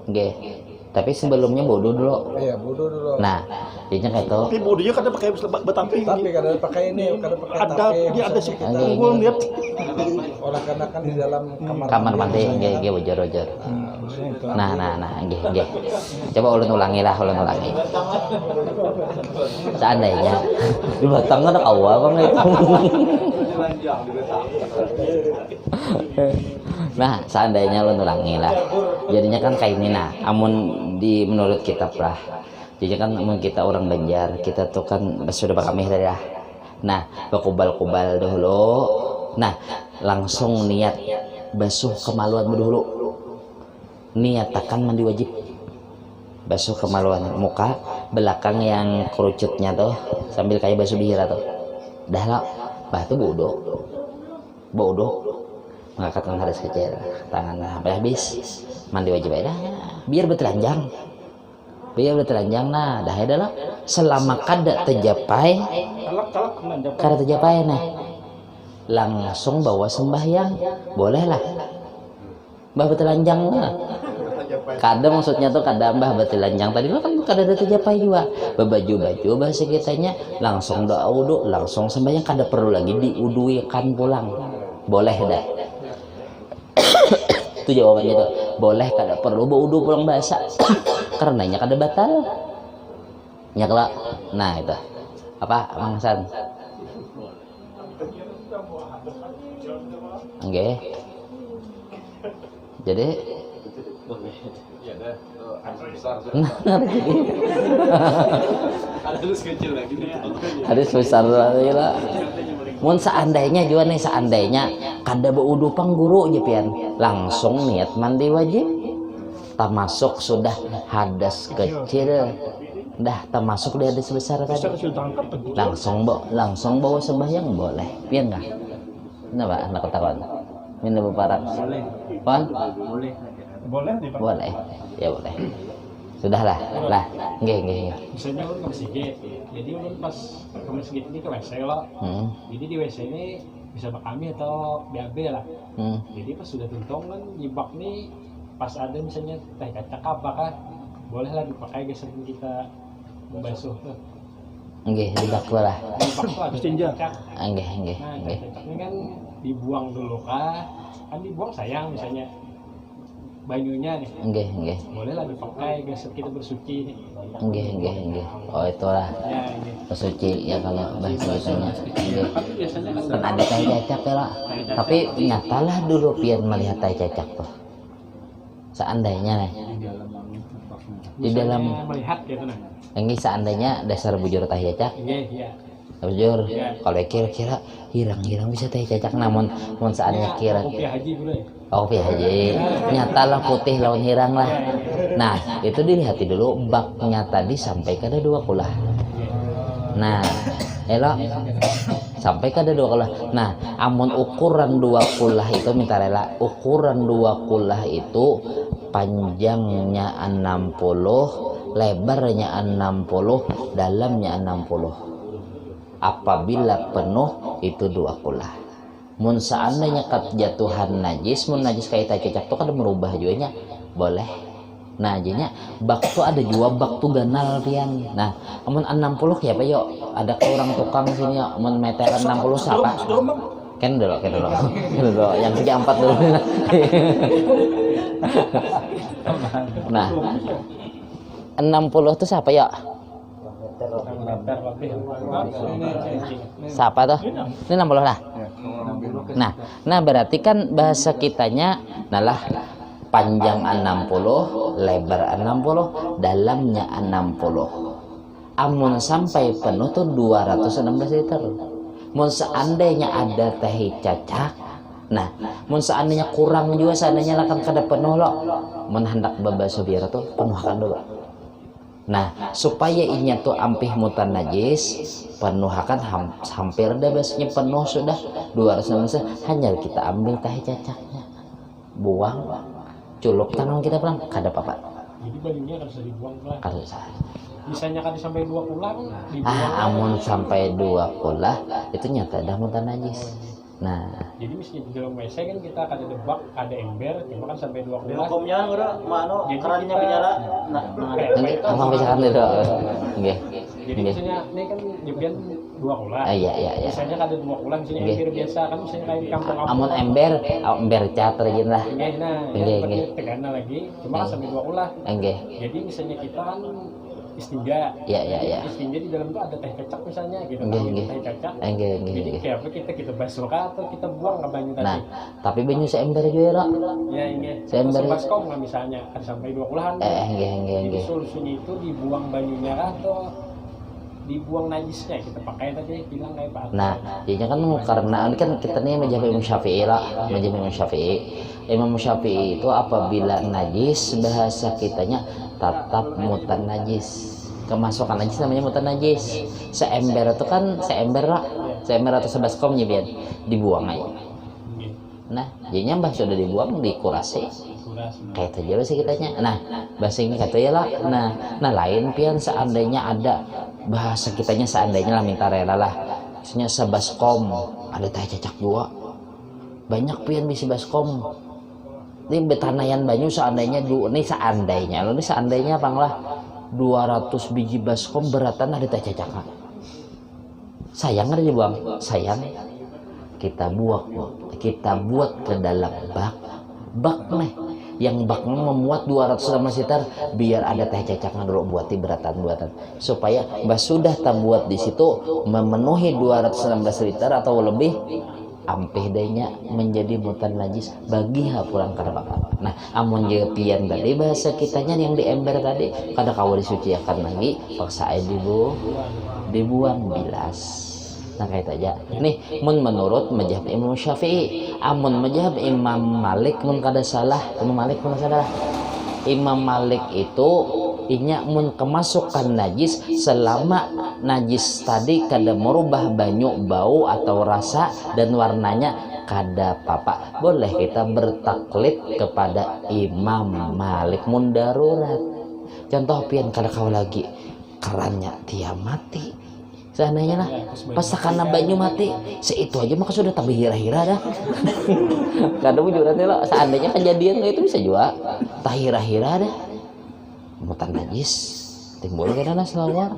Nggih. Tapi sebelumnya bodoh dulu.
Iya, bodoh dulu.
Nah, jadinya kayak itu.
Tapi bodohnya kada pakai betapi.
Tapi kada pakai ini, kada pakai
Ada, dia ada sih. Gua lihat
oleh karena kan di dalam
kamar mandi nggih wajar. Nah, nggih. Coba ulun ulangi. Seandainya di batang ada awal Bang itu. Nah, seandainya ulun ulangi lah. Jadinya kan kayak ini nah, amun di menurut kitab lah. Jadi kan amun kita orang Banjar, kita tuh kan sudah bakami tadi lah. Nah, berkubal-kubal dulu. Nah, langsung niat basuh kemaluan dulu. Niatakan mandi wajib. Basuh kemaluan muka, belakang yang kerucutnya tuh sambil kayak basuh bihira tuh. Dah lah, bah tuh bodoh. Mengangkatkan hadas kecil, tangan sampai habis. Mandi wajib aja. Biar bertelanjang. Nah, dah adalah selama kada tercapai nih langsung bawa sembahyang bolehlah mbah bertelanjang nah. Kada maksudnya tuh kada mbah bertelanjang tadi kan kada ada tercapai juga baju bahasa kitanya langsung doa wudu langsung sembahyang kada perlu lagi diuduikan pulang boleh dah. Itu jawabannya tuh boleh kada perlu wudu pulang bahasa karenanya kada batal nyakla. Nah itu apa Mang San oke. Jadi hadis besar lagi lah. Mun seandainya juga nih kada beudu pang guru aja pian langsung niat mandi wajib termasuk sudah hadas kecil dah termasuk di hadas besar tadi langsung bawa sembahyang boleh pian nggak? Kenapa anak ketahuan minum beparak boleh ya boleh sudahlah nggih
Misalnya ulun ke masjid, jadi ulun pas ke masjid ini ke WC lah. Jadi di WC ini bisa bakami atau BAB lah. Jadi pas sudah tuntong kan jibak nih pas ada misalnya teh kacak apa kan bolehlah dipakai guys sebelum kita membasuh tuh.
Nggih jibak lah.
Jibak tuh ada kacak.
Nggih.
Nah kacaknya kan dibuang dulu kah? Kan dibuang sayang misalnya. Banyunya nih.
Nggih.
Bolehlah dipakai guys kita bersuci nih.
Nggih. Oh itulah.
Ya ini.
Bersuci ya kalau bahasa kitanya. Nggih.
Biasanya
Kan ada tai cacak ya lah. Tapi nyatalah dulu pian melihat tai cacak tuh. Seandainya nih. Di dalam
melihat gitu nah.
Ini seandainya dasar bujur tai cacak.
Iya.
Bujur. Kalau kira-kira hilang bisa tai cacak namun seandainya kira.
Kopi haji boleh.
Kopi haji nyatalah putih lawan hirang lah. Nah itu dilihati dulu baknya tadi sampai kada 2 kulah. Nah elok sampai kada 2 kulah. Nah amun ukuran 2 kulah itu minta rela ukuran 2 kulah itu panjangnya 60 lebarnya 60 dalamnya 60 apabila penuh itu 2 kulah. Mun seandainya jatuhan najis, mun najis kayak tai cacak tuh kan merubah juga nya boleh. Nah jadinya bak tuh ada juga bak tuh ganal pian. Nah mun 60 ya Pak yo ada ke orang tukang sini ya mun meter 60 siapa? Kan dulu yang 34 dulu. Nah 60 tuh siapa ya? Siapa tuh? Ini 60 lah. Nah berarti kan bahasa kitanya nalah panjang 60, lebar 60, dalamnya 60. Amun sampai penuh tuh 216 liter. Mun seandainya ada teh cacak, nah mun seandainya kurang juga seandainya lakan kada penuh lo. Mun hendak babasuh biar tuh penuhkan dulu. Nah supaya inya tuh ampih mutan najis penuhakan hampir dah biasanya penuh sudah 216 hanya kita ambil teh cacaknya buang culuk tangan kita pulang kada apa-apa.
Jadi banyunya harus dibuang lah.
Kada usah.
Misalnya kan sampai 2 kulah dibuang.
Amun sampai 2 kulah itu nyata dah mutan najis. Nah
jadi misalnya di dalam WC kan kita kada debak ada ember cuma kan sampai 2 kulah.
Hukumnya udah mana
Jadi
kerannya
kita-
bicara.
nanti abang bicarakan dulu. Nggih.
Jadi misalnya ini kan Jepian 2 ulah.
Iya.
Misalnya ada 2 ulah, misalnya ember biasa kan misalnya kayak kampung-kampung.
Amun ember cat rajin lah.
Enggak, tegana lagi, cuma sampai 2 ulah.
Enggak.
Jadi misalnya kita kan istinja.
Iya.
Istinja di dalam tuh ada teh kecap misalnya gitu. Teh kecap. Jadi kayak apa kita basuh atau kita buang ke banyu tadi.
Nah, tapi banyu seember juga ya,
Iya, enggak.
Seember.
Baskom lah misalnya, ada sampai 2 ulahan.
Enggak.
Jadi solusinya itu dibuang banyunya atau dibuang najisnya, kita pakai tadi bilang kayak Pak.
Nah, jadinya kan karena ini kan kita nih mazhab Imam Syafi'i lah, mazhab Imam Syafi'i. Imam Syafi'i itu apabila najis bahasa kitanya tetap mutan najis. Kemasukan najis namanya mutan najis. Seember itu kan seember lah, seember atau sebaskom biar dibuang aja. Nah, jadinya bah sudah dibuang dikurasi. Kayak itu aja sih kitanya. Nah, bahasa ini kata ya lah. Nah lain pian seandainya ada bahasa kitanya seandainya lah minta rela lah. Misalnya sebaskom ada teh cacak dua. Banyak pian bisa baskom. Ini betanayan banyu seandainya ini seandainya panglah 200 biji baskom beratan ada teh cacak. Sayang ada dibuang. Sayang kita buat ke dalam bak nih. Yang baknya memuat 216 liter biar ada teh cacaknya dulu buati beratan supaya sudah tak buat di situ memenuhi 216 liter atau lebih ampih dehnya menjadi mutan najis bagi pulang karena bapak. Nah, amun jepian tadi bahasa kitanya yang di ember tadi kada kawa disuciakan lagi paksa dibuang bilas. Nah kayak aja nih menurut mazhab Imam Syafi'i. Amun mazhab Imam Malik kada salah, Imam Malik itu inya mun kemasukan najis selama najis tadi kada merubah banyu bau atau rasa dan warnanya kada apa-apa, boleh kita bertaklid kepada Imam Malik mun darurat. Contoh pian kada kau lagi kerannya dia mati seandainya lah pas sakana banyu mati seitu aja maka sudah tambah hira-hira dah. Kada wujudannya lah seandainya kejadian itu bisa juga tak hira-hira dah mutan najis timbul karena selawar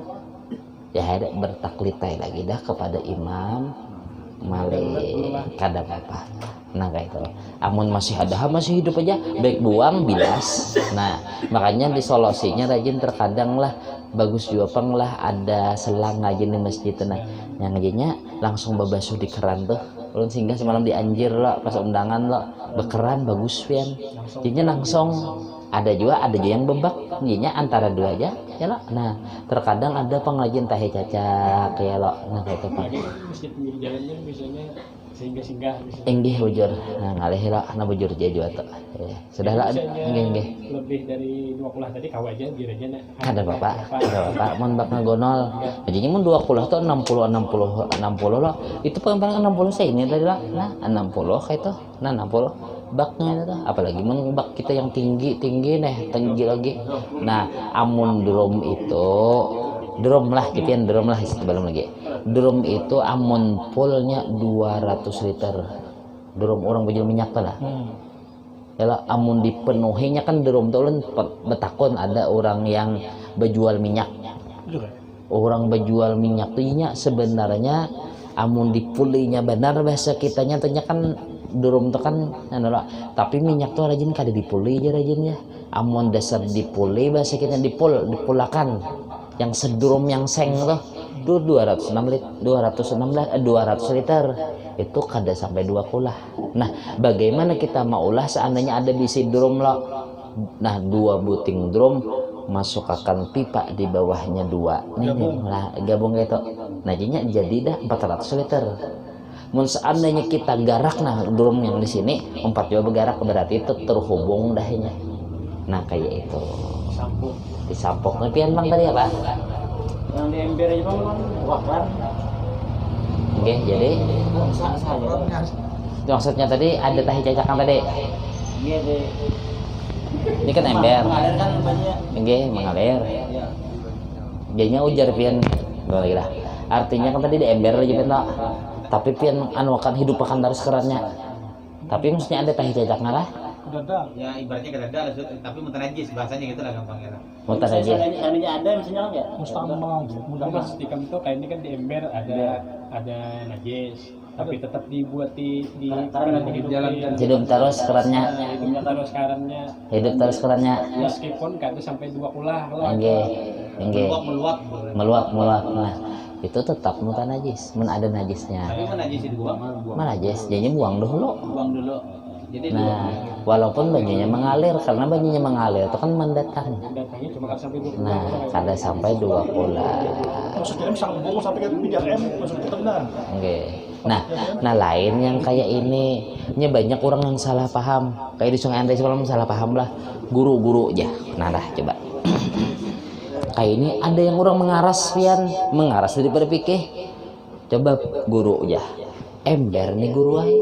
ya ada bertaklid lagi dah kepada Imam Malik kada apa. Nah kayak itu amun masih hidup aja baik buang bilas. Nah makanya di solusinya rajin terkadang lah bagus juga lah ada selang aja di masjid. Nah yang aja langsung babasuh di keran tuh ulun sehingga semalam dianjir lah pas undangan lah bekeran bagus pian jadinya langsung ada juga yang bebak jadinya antara dua aja ya lo. Nah terkadang ada pengrajin tahe cacak ya lo. Nah kayak itu pak
masjid pinggir jalannya misalnya singgah
enggih bujur nah ngalih lah na bujur jadi waktu sudah lah enggih
lebih dari 2 kulah tadi kau aja biar aja
kada bapak mun bak ngagonol jadi mun 2 kulah tuh 60 lo itu paling 60 saya ini tadi lah nah 60 kayak itu nah 60 baknya itu apalagi mun bak kita yang tinggi lagi. Nah amun drum lah sebelum lagi drum itu amun fullnya 200 liter drum orang bejul minyak lah ya amun dipenuhinya kan drum tuh betakon ada orang yang berjual minyak tuh sebenarnya amun dipulinya benar bahasa kitanya tanya kan drum tuh kan tapi minyak tuh rajin kada dipuli aja rajin ya amun dasar dipuli bahasa kita dipulakan yang sedrum yang seng tuh 200 liter itu kada sampai 2 kulah. Nah bagaimana kita maulah seandainya ada bisi drum lo nah 2 buting drum masukkan pipa di bawahnya 2 nih lah gabung gitu nah jadi dah 400 liter. Mun seandainya kita garak nah drum yang di sini 4 juga bergarak berarti itu terhubung dahnya. Nah kayak itu disampok pian bang tadi apa
yang di ember aja bang waklan
oke jadi maksudnya tadi ada tahi cacakan tadi
iya deh
ini kan ember
mengalir kan banyak
mengalir jadinya ujar pian lagi lah artinya kan tadi di ember aja pian tapi pian akan hidup akan dari kerannya tapi maksudnya ada tahi cacaknya lah
Kedada.
Ya ibaratnya kedada tapi mutanajis bahasanya gitu lah gampangnya.
Mutanajis.
Seandainya ada misalnya enggak?
Mustamal. Mas di kami tuh kayak ini kan di ember ada najis. Tapi tetap dibuat di
karena
jalan
Hidup terus kerannya.
hidupnya terus karannya.
Hidup terus kerannya.
Meskipun kata sampai 2 ulah
Enggak. Meluap. Nah, itu tetap mutanajis. Men ada najisnya.
Tapi menajis itu buang.
Najis, jadinya buang dulu.
Buang dulu. Jadi
Nah, walaupun banyunya mengalir, karena banyunya mengalir itu kan mendatang.
datangnya cuma kan sampai 2
Nah, kada sampai 2 bulan.
Maksudnya sambung sampai ke 3M maksudnya benar.
Oke. Nah lain yang kayak ini, banyak orang yang salah paham. Kayak di Sungai Andai semalam salah paham lah. Guru aja. Nah dah coba. Kayak ini ada yang orang mengaras daripada pikir. Coba guru aja. Ember nih guru ay.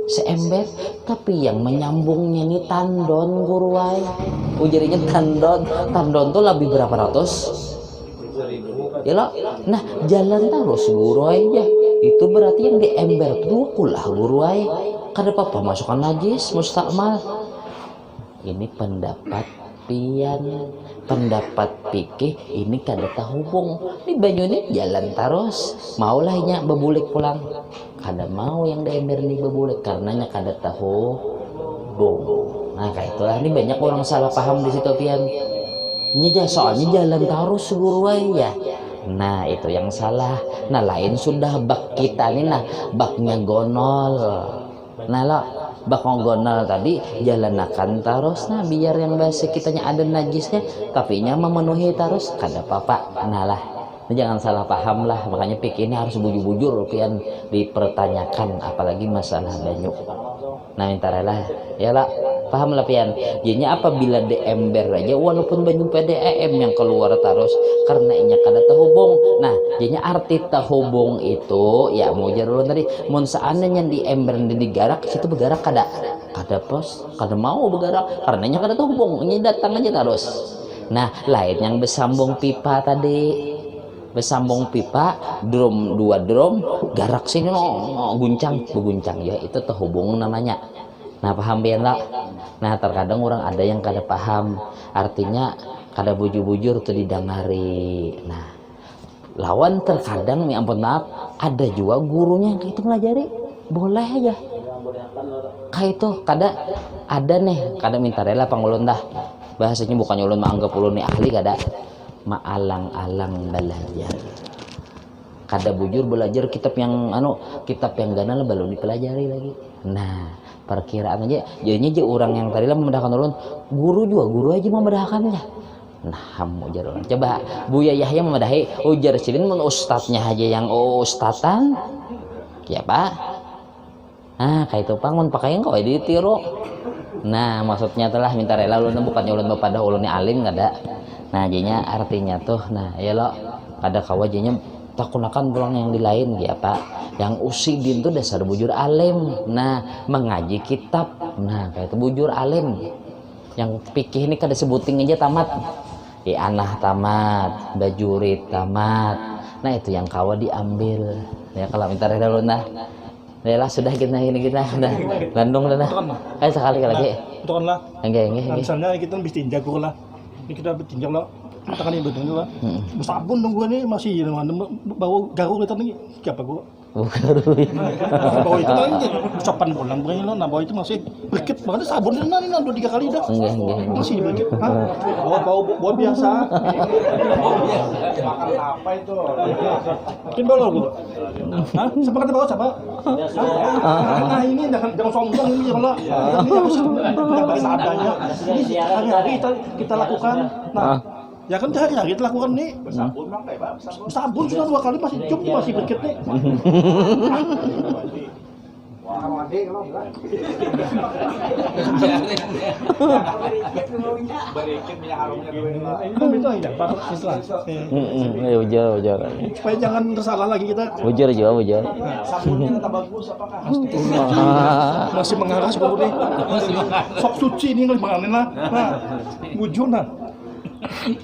Seember, tapi yang menyambungnya nih tandon guru ay. Jadinya tandon tuh lebih berapa ratus? Ya lo, nah jalan terus guru aja. Itu berarti yang di ember tuh kulah guru ay. Kada apa masukkan najis mustakmal. Ini pendapat pian, pendapat pikir ini kada tahubung. Ini banyu ini jalan terus. Maulahnya bebulik pulang. Kada mau yang di ember nih bebulik karenanya kada tahubung. Nah kayak itulah, ini banyak orang salah paham di situ pian. Ini soalnya jalan terus guru ay ya. Nah itu yang salah. Nah lain sudah bak kita nih, nah baknya gonol. Nah lo bak gonol tadi jalanakan terus. Nah biar yang bahasa kitanya ada najisnya tapi nya memenuhi terus kada apa-apa. Nah lah, jangan salah paham lah. Makanya pikir ini harus bujur-bujur pian dipertanyakan, apalagi masalah banyu. Nah minta rela ya lah, paham lah pian. Jadinya apabila di ember aja walaupun banyu PDAM yang keluar terus karena inya kada terhubung. Nah jadinya arti terhubung itu ya mau jarulun tadi mun seandainya di ember digarak situ bergerak kada mau bergerak karenanya kada terhubung, ini datang aja terus. Nah lain yang bersambung pipa tadi, bersambung pipa drum 2 drum garak sini guncang ya itu terhubung namanya. Nah paham pian lah. Nah terkadang orang ada yang kada paham, artinya kada bujur-bujur tuh didengari. Nah lawan terkadang nih ampun maaf ada juga gurunya yang itu ngelajari boleh aja kayak itu kada ada nih kada minta rela pangulun dah bahasanya bukannya ulun menganggap ulun nih ahli kada maalang-alang belajar kada bujur belajar kitab yang ganal belum dipelajari lagi. Nah perkiraan aja jadinya aja orang yang tadi lah memedahkan ulun guru aja memedahkannya. Nah hamu jar orang coba Buya Yahya memedahi ujar silin mun ustadznya aja yang ustadzan ya pak. Nah kayak itu pang mun pakaian kau ditiru. Nah maksudnya telah minta rela ulun bukannya ulun pada ulun alim kada. Nah jadinya artinya tuh nah ya lo ada kawajanya tak gunakan pulang yang di lain ya pak. Yang usidin tuh dasar bujur alim. Nah mengaji kitab. Nah kayak itu bujur alim. Yang pikir ini kada sebuting aja tamat. Anah tamat, bajurit tamat. Nah itu yang kawa diambil. Ya kalau minta rela ulun nah. Yalah sudah kita udah Bandung dah. Ayo sekali lagi.
Itu kan lah.
Enggak.
Misalnya kita bisa tinjak lah. Ini kita tinjak lah. Kita kan ini betul lah. Sabun dong gue nih masih bau garuk kita nih. Siapa gue?
Garuk.
Bau itu kan ucapan pulang begini lah. Nah bau itu masih berkit banget sabun ini 2-3 kali dah.
Enggak.
Masih berkit. Bau biasa. Makan apa itu? Mungkin bau gue. Hah? Siapa kata bau siapa? Nah ini jangan sombong ini kalau ini harus seadanya. Ini hari-hari kita lakukan. Nah ya kan hari-hari kita lakukan nih. Sabun sudah 2 kali masih cukup masih berkit nih.
Ujar.
Supaya jangan tersalah lagi kita.
Ujar.
Sabunnya kata bagus apakah? Masih mengarah seperti ini. Sok suci ini menganin lah. Nah, wujud nah.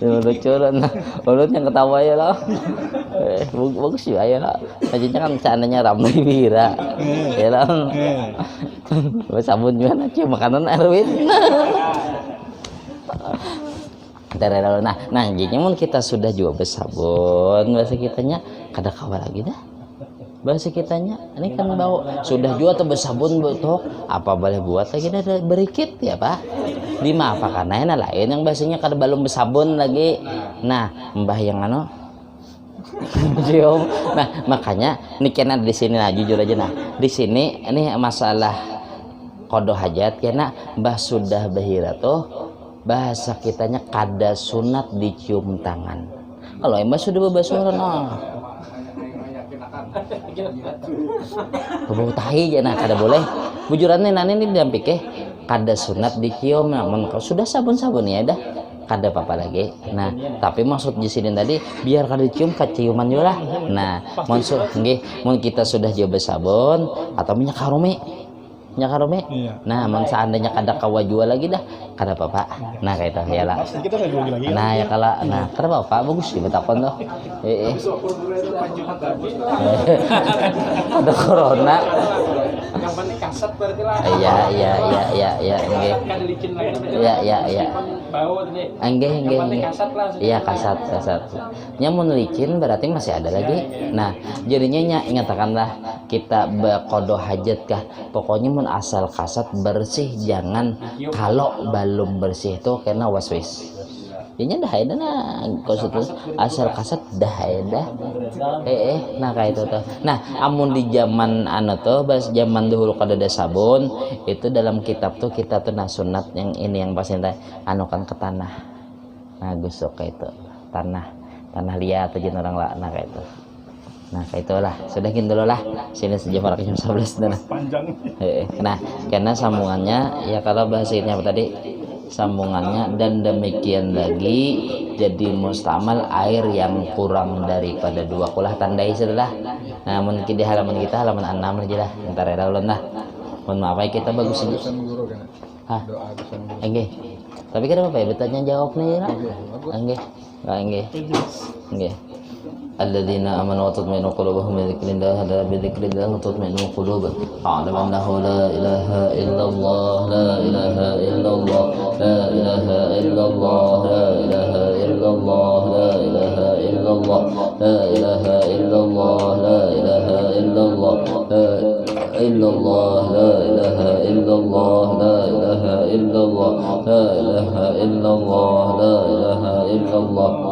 lucu nah ulut yang ketawa ya lah bagus juga ya lah aja kan seandainya Ramli Bira ya lah sabun juga aja makanan Erwin nah jadi mun kita sudah juga bersabun bahasa kitanya kada kawa lagi dah bahasa kitanya ini kan bau sudah juga tuh bersabun betul apa boleh buat lagi ada berikit ya pak lima apa karena yang lain yang bahasanya kada belum bersabun lagi nah mbah yang ano nah makanya ini kena di sini nah jujur aja nah di sini ini masalah kodo hajat karena mbah sudah bahira tuh bahasa kitanya kada sunat dicium tangan kalau mbah sudah bebasuran bau tahi aja nah kada boleh bujurannya nani ini dampik kada sunat dicium namun kalau sudah sabun-sabun ya dah kada apa-apa lagi nah tapi maksud di sini tadi biar kada dicium keciuman juga lah nah maksud mun kita sudah coba sabun atau minyak harum iya. Nah seandainya kada kawa jual lagi dah kada apa-apa nah kayak itu ya lah nah ya kalau nah kada apa-apa bagus sih betakon tuh ada corona
yang penting kasat berarti lah
iya iya
bau nih
iya kasat nyamun licin berarti masih ada lagi nah jadinya nyatakanlah kita berkodo hajat kah pokoknya mun asal kasat bersih jangan kalau belum bersih itu karena waswis ini dah ada nah asal kasat dah ada nah kayak itu tuh nah amun di zaman tuh bahas zaman dahulu kada ada sabun itu dalam kitab tuh kita tuh nah sunat yang ini yang pasti kan ke tanah nah gusuk kayak itu tanah liat aja orang lah nah kayak itu nah kayak itulah sudah gini dulu lah sini saja para jam 11 nah
panjang
nah karena sambungannya ya kalau bahasanya apa tadi sambungannya dan demikian lagi jadi mustamal air yang kurang daripada 2 kulah tandai setelah nah mungkin di halaman kita halaman 6 aja lah ntar ya ulun lah mohon maaf ya kita bagus saja enggak tapi kenapa ya bertanya jawab nih lah enggak الذين آمنوا وتطمئن قلوبهم بذكر الله ألا بذكر الله تطمئن القلوب أعلم أنه لا إله إلا الله لا إله إلا الله لا إله إلا الله لا إله إلا الله لا إله إلا الله لا إله إلا الله لا إله إلا الله إلا الله لا إله إلا الله لا إله إلا الله لا إله إلا الله لا إله إلا الله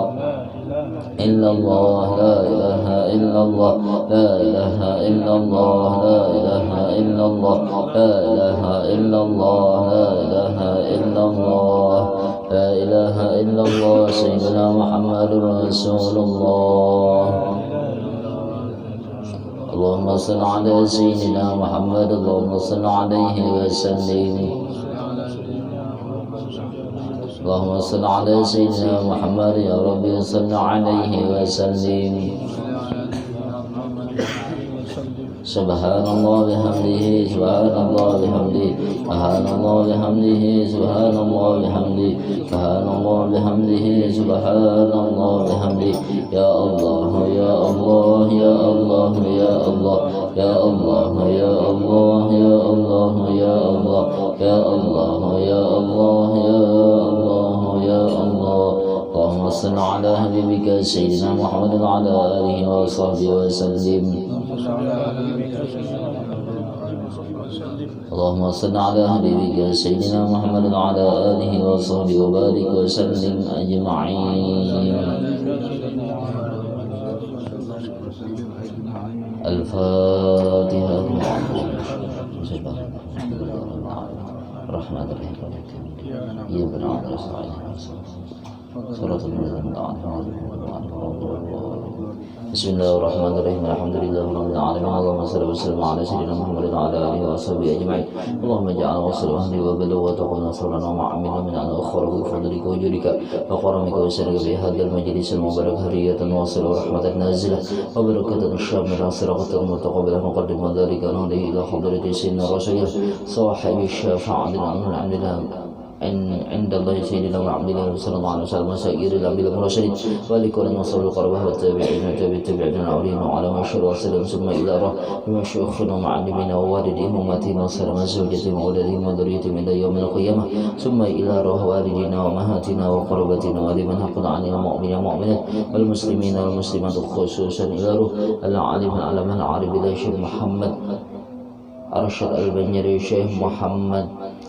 إلا الله لا إله إلا الله لا إله إلا الله لا إله إلا الله لا إله إلا الله لا إله إلا الله لا إله إلا الله سيدنا محمد رسول الله اللهم صل على سيدنا محمد اللهم صل عليه وسلم اللهم صل على سيدنا محمد يا ربي صل عليه وسلم سبحان الله بحمده سبحان الله بحمده سبحان الله بحمده سبحان الله بحمده سبحان الله بحمده سبحان الله بحمده يا الله يا الله يا الله يا الله يا الله يا الله يا الله يا الله يا الله يا الله يا الله يا الله اللهم صل على حبيبك سيدنا محمد وعلى آله وصحبه وسلم اللهم صل على حبيبك سيدنا محمد وعلى آله وصحبه وبارك وسلم أجمعين الفاتحة الرحمن الرحيم يا ابن عبد صراط الذين بسم الله الرحمن الرحيم الحمد لله رب العالمين اللهم صل وسلم على سيدنا محمد وعلى اله وصحبه اجمعين اللهم اجعل وصل واهدي وبلغ وتقل نصرنا وعمنا من ان اخره بفضلك وجودك وكرمك وسرك بهذا المجلس المبارك هريه واصل ورحمه نازله وبركه شامله صراطه متقبله مقدم ذلك نهدي الى حضره سيدنا رسول صاحب الشفاعه الحمد لله عند الله سيدنا وعبدنا صلى الله عليه وسلم وسائر الأنبياء والمرسلين ولكل نصر القربة والتابعين والتابعين الأولين وعلى مشهور وسلم ثم إلى شيوخنا ومعلمين ووالدين أمتهم وسلم زوجتهم وأولادهم وذريتهم إلى يوم القيامة ثم إلى روح والدينا وأمهاتنا وقربتنا ولمن حقد عن المؤمنين والمؤمنات والمسلمين والمسلمات خصوصا إلى روح العالم العلم العارف إلى الشيخ محمد أرشد البنجري الشيخ محمد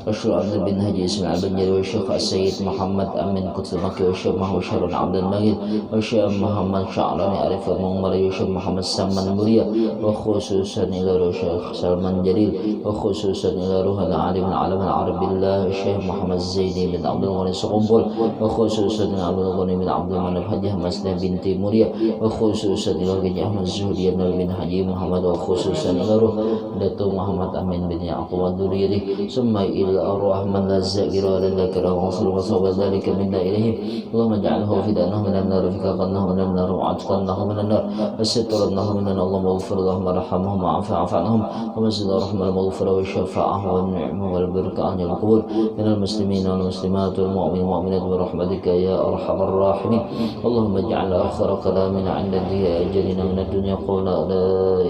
أشرف بن هدي اسماعيل البنجري والشيخ السيد محمد أمين قدس مكي والشيخ محمد شرون عبد المجيد والشيخ محمد شعراني عارف المنمري والشيخ محمد سلمان مريا وخصوصا إلى روح الشيخ سلمان جليل وخصوصا إلى روح العالم العالم العرب بالله الشيخ محمد الزيدي بن عبد الغني سقنبل وخصوصا إلى عبد الغني بن عبد المنعم حجي مسنى بنت مريا وخصوصا إلى حجي أحمد الزهري بن حجي محمد وخصوصا إلى روح دكتور محمد أمين بن يعقوب الدريري ثم إلى الأرواح من لا الزائر ولا الذاكر وصل وصوب ذلك منا إليهم اللهم اجعله فداءه من النار فكاقنه من النار وعتقنه من النار وسترنه من النار اللهم اغفر لهم وارحمهم وعف عنهم ومزد رحمة المغفرة والشفاعة والنعمة والبركة عن القبور من المسلمين والمسلمات والمؤمنين والمؤمنات برحمتك يا أرحم الراحمين اللهم اجعل آخر كلامنا عند انتهاء أجلنا من الدنيا قول لا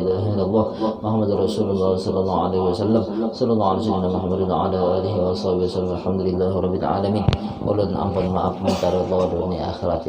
إله إلا الله محمد رسول الله صلى الله عليه وسلم صلى الله عليه وسلم محمد وعلى آله وصحبه وسلم الحمد لله رب العالمين. Ulun ampun maaf minta ridho dunia akhirat.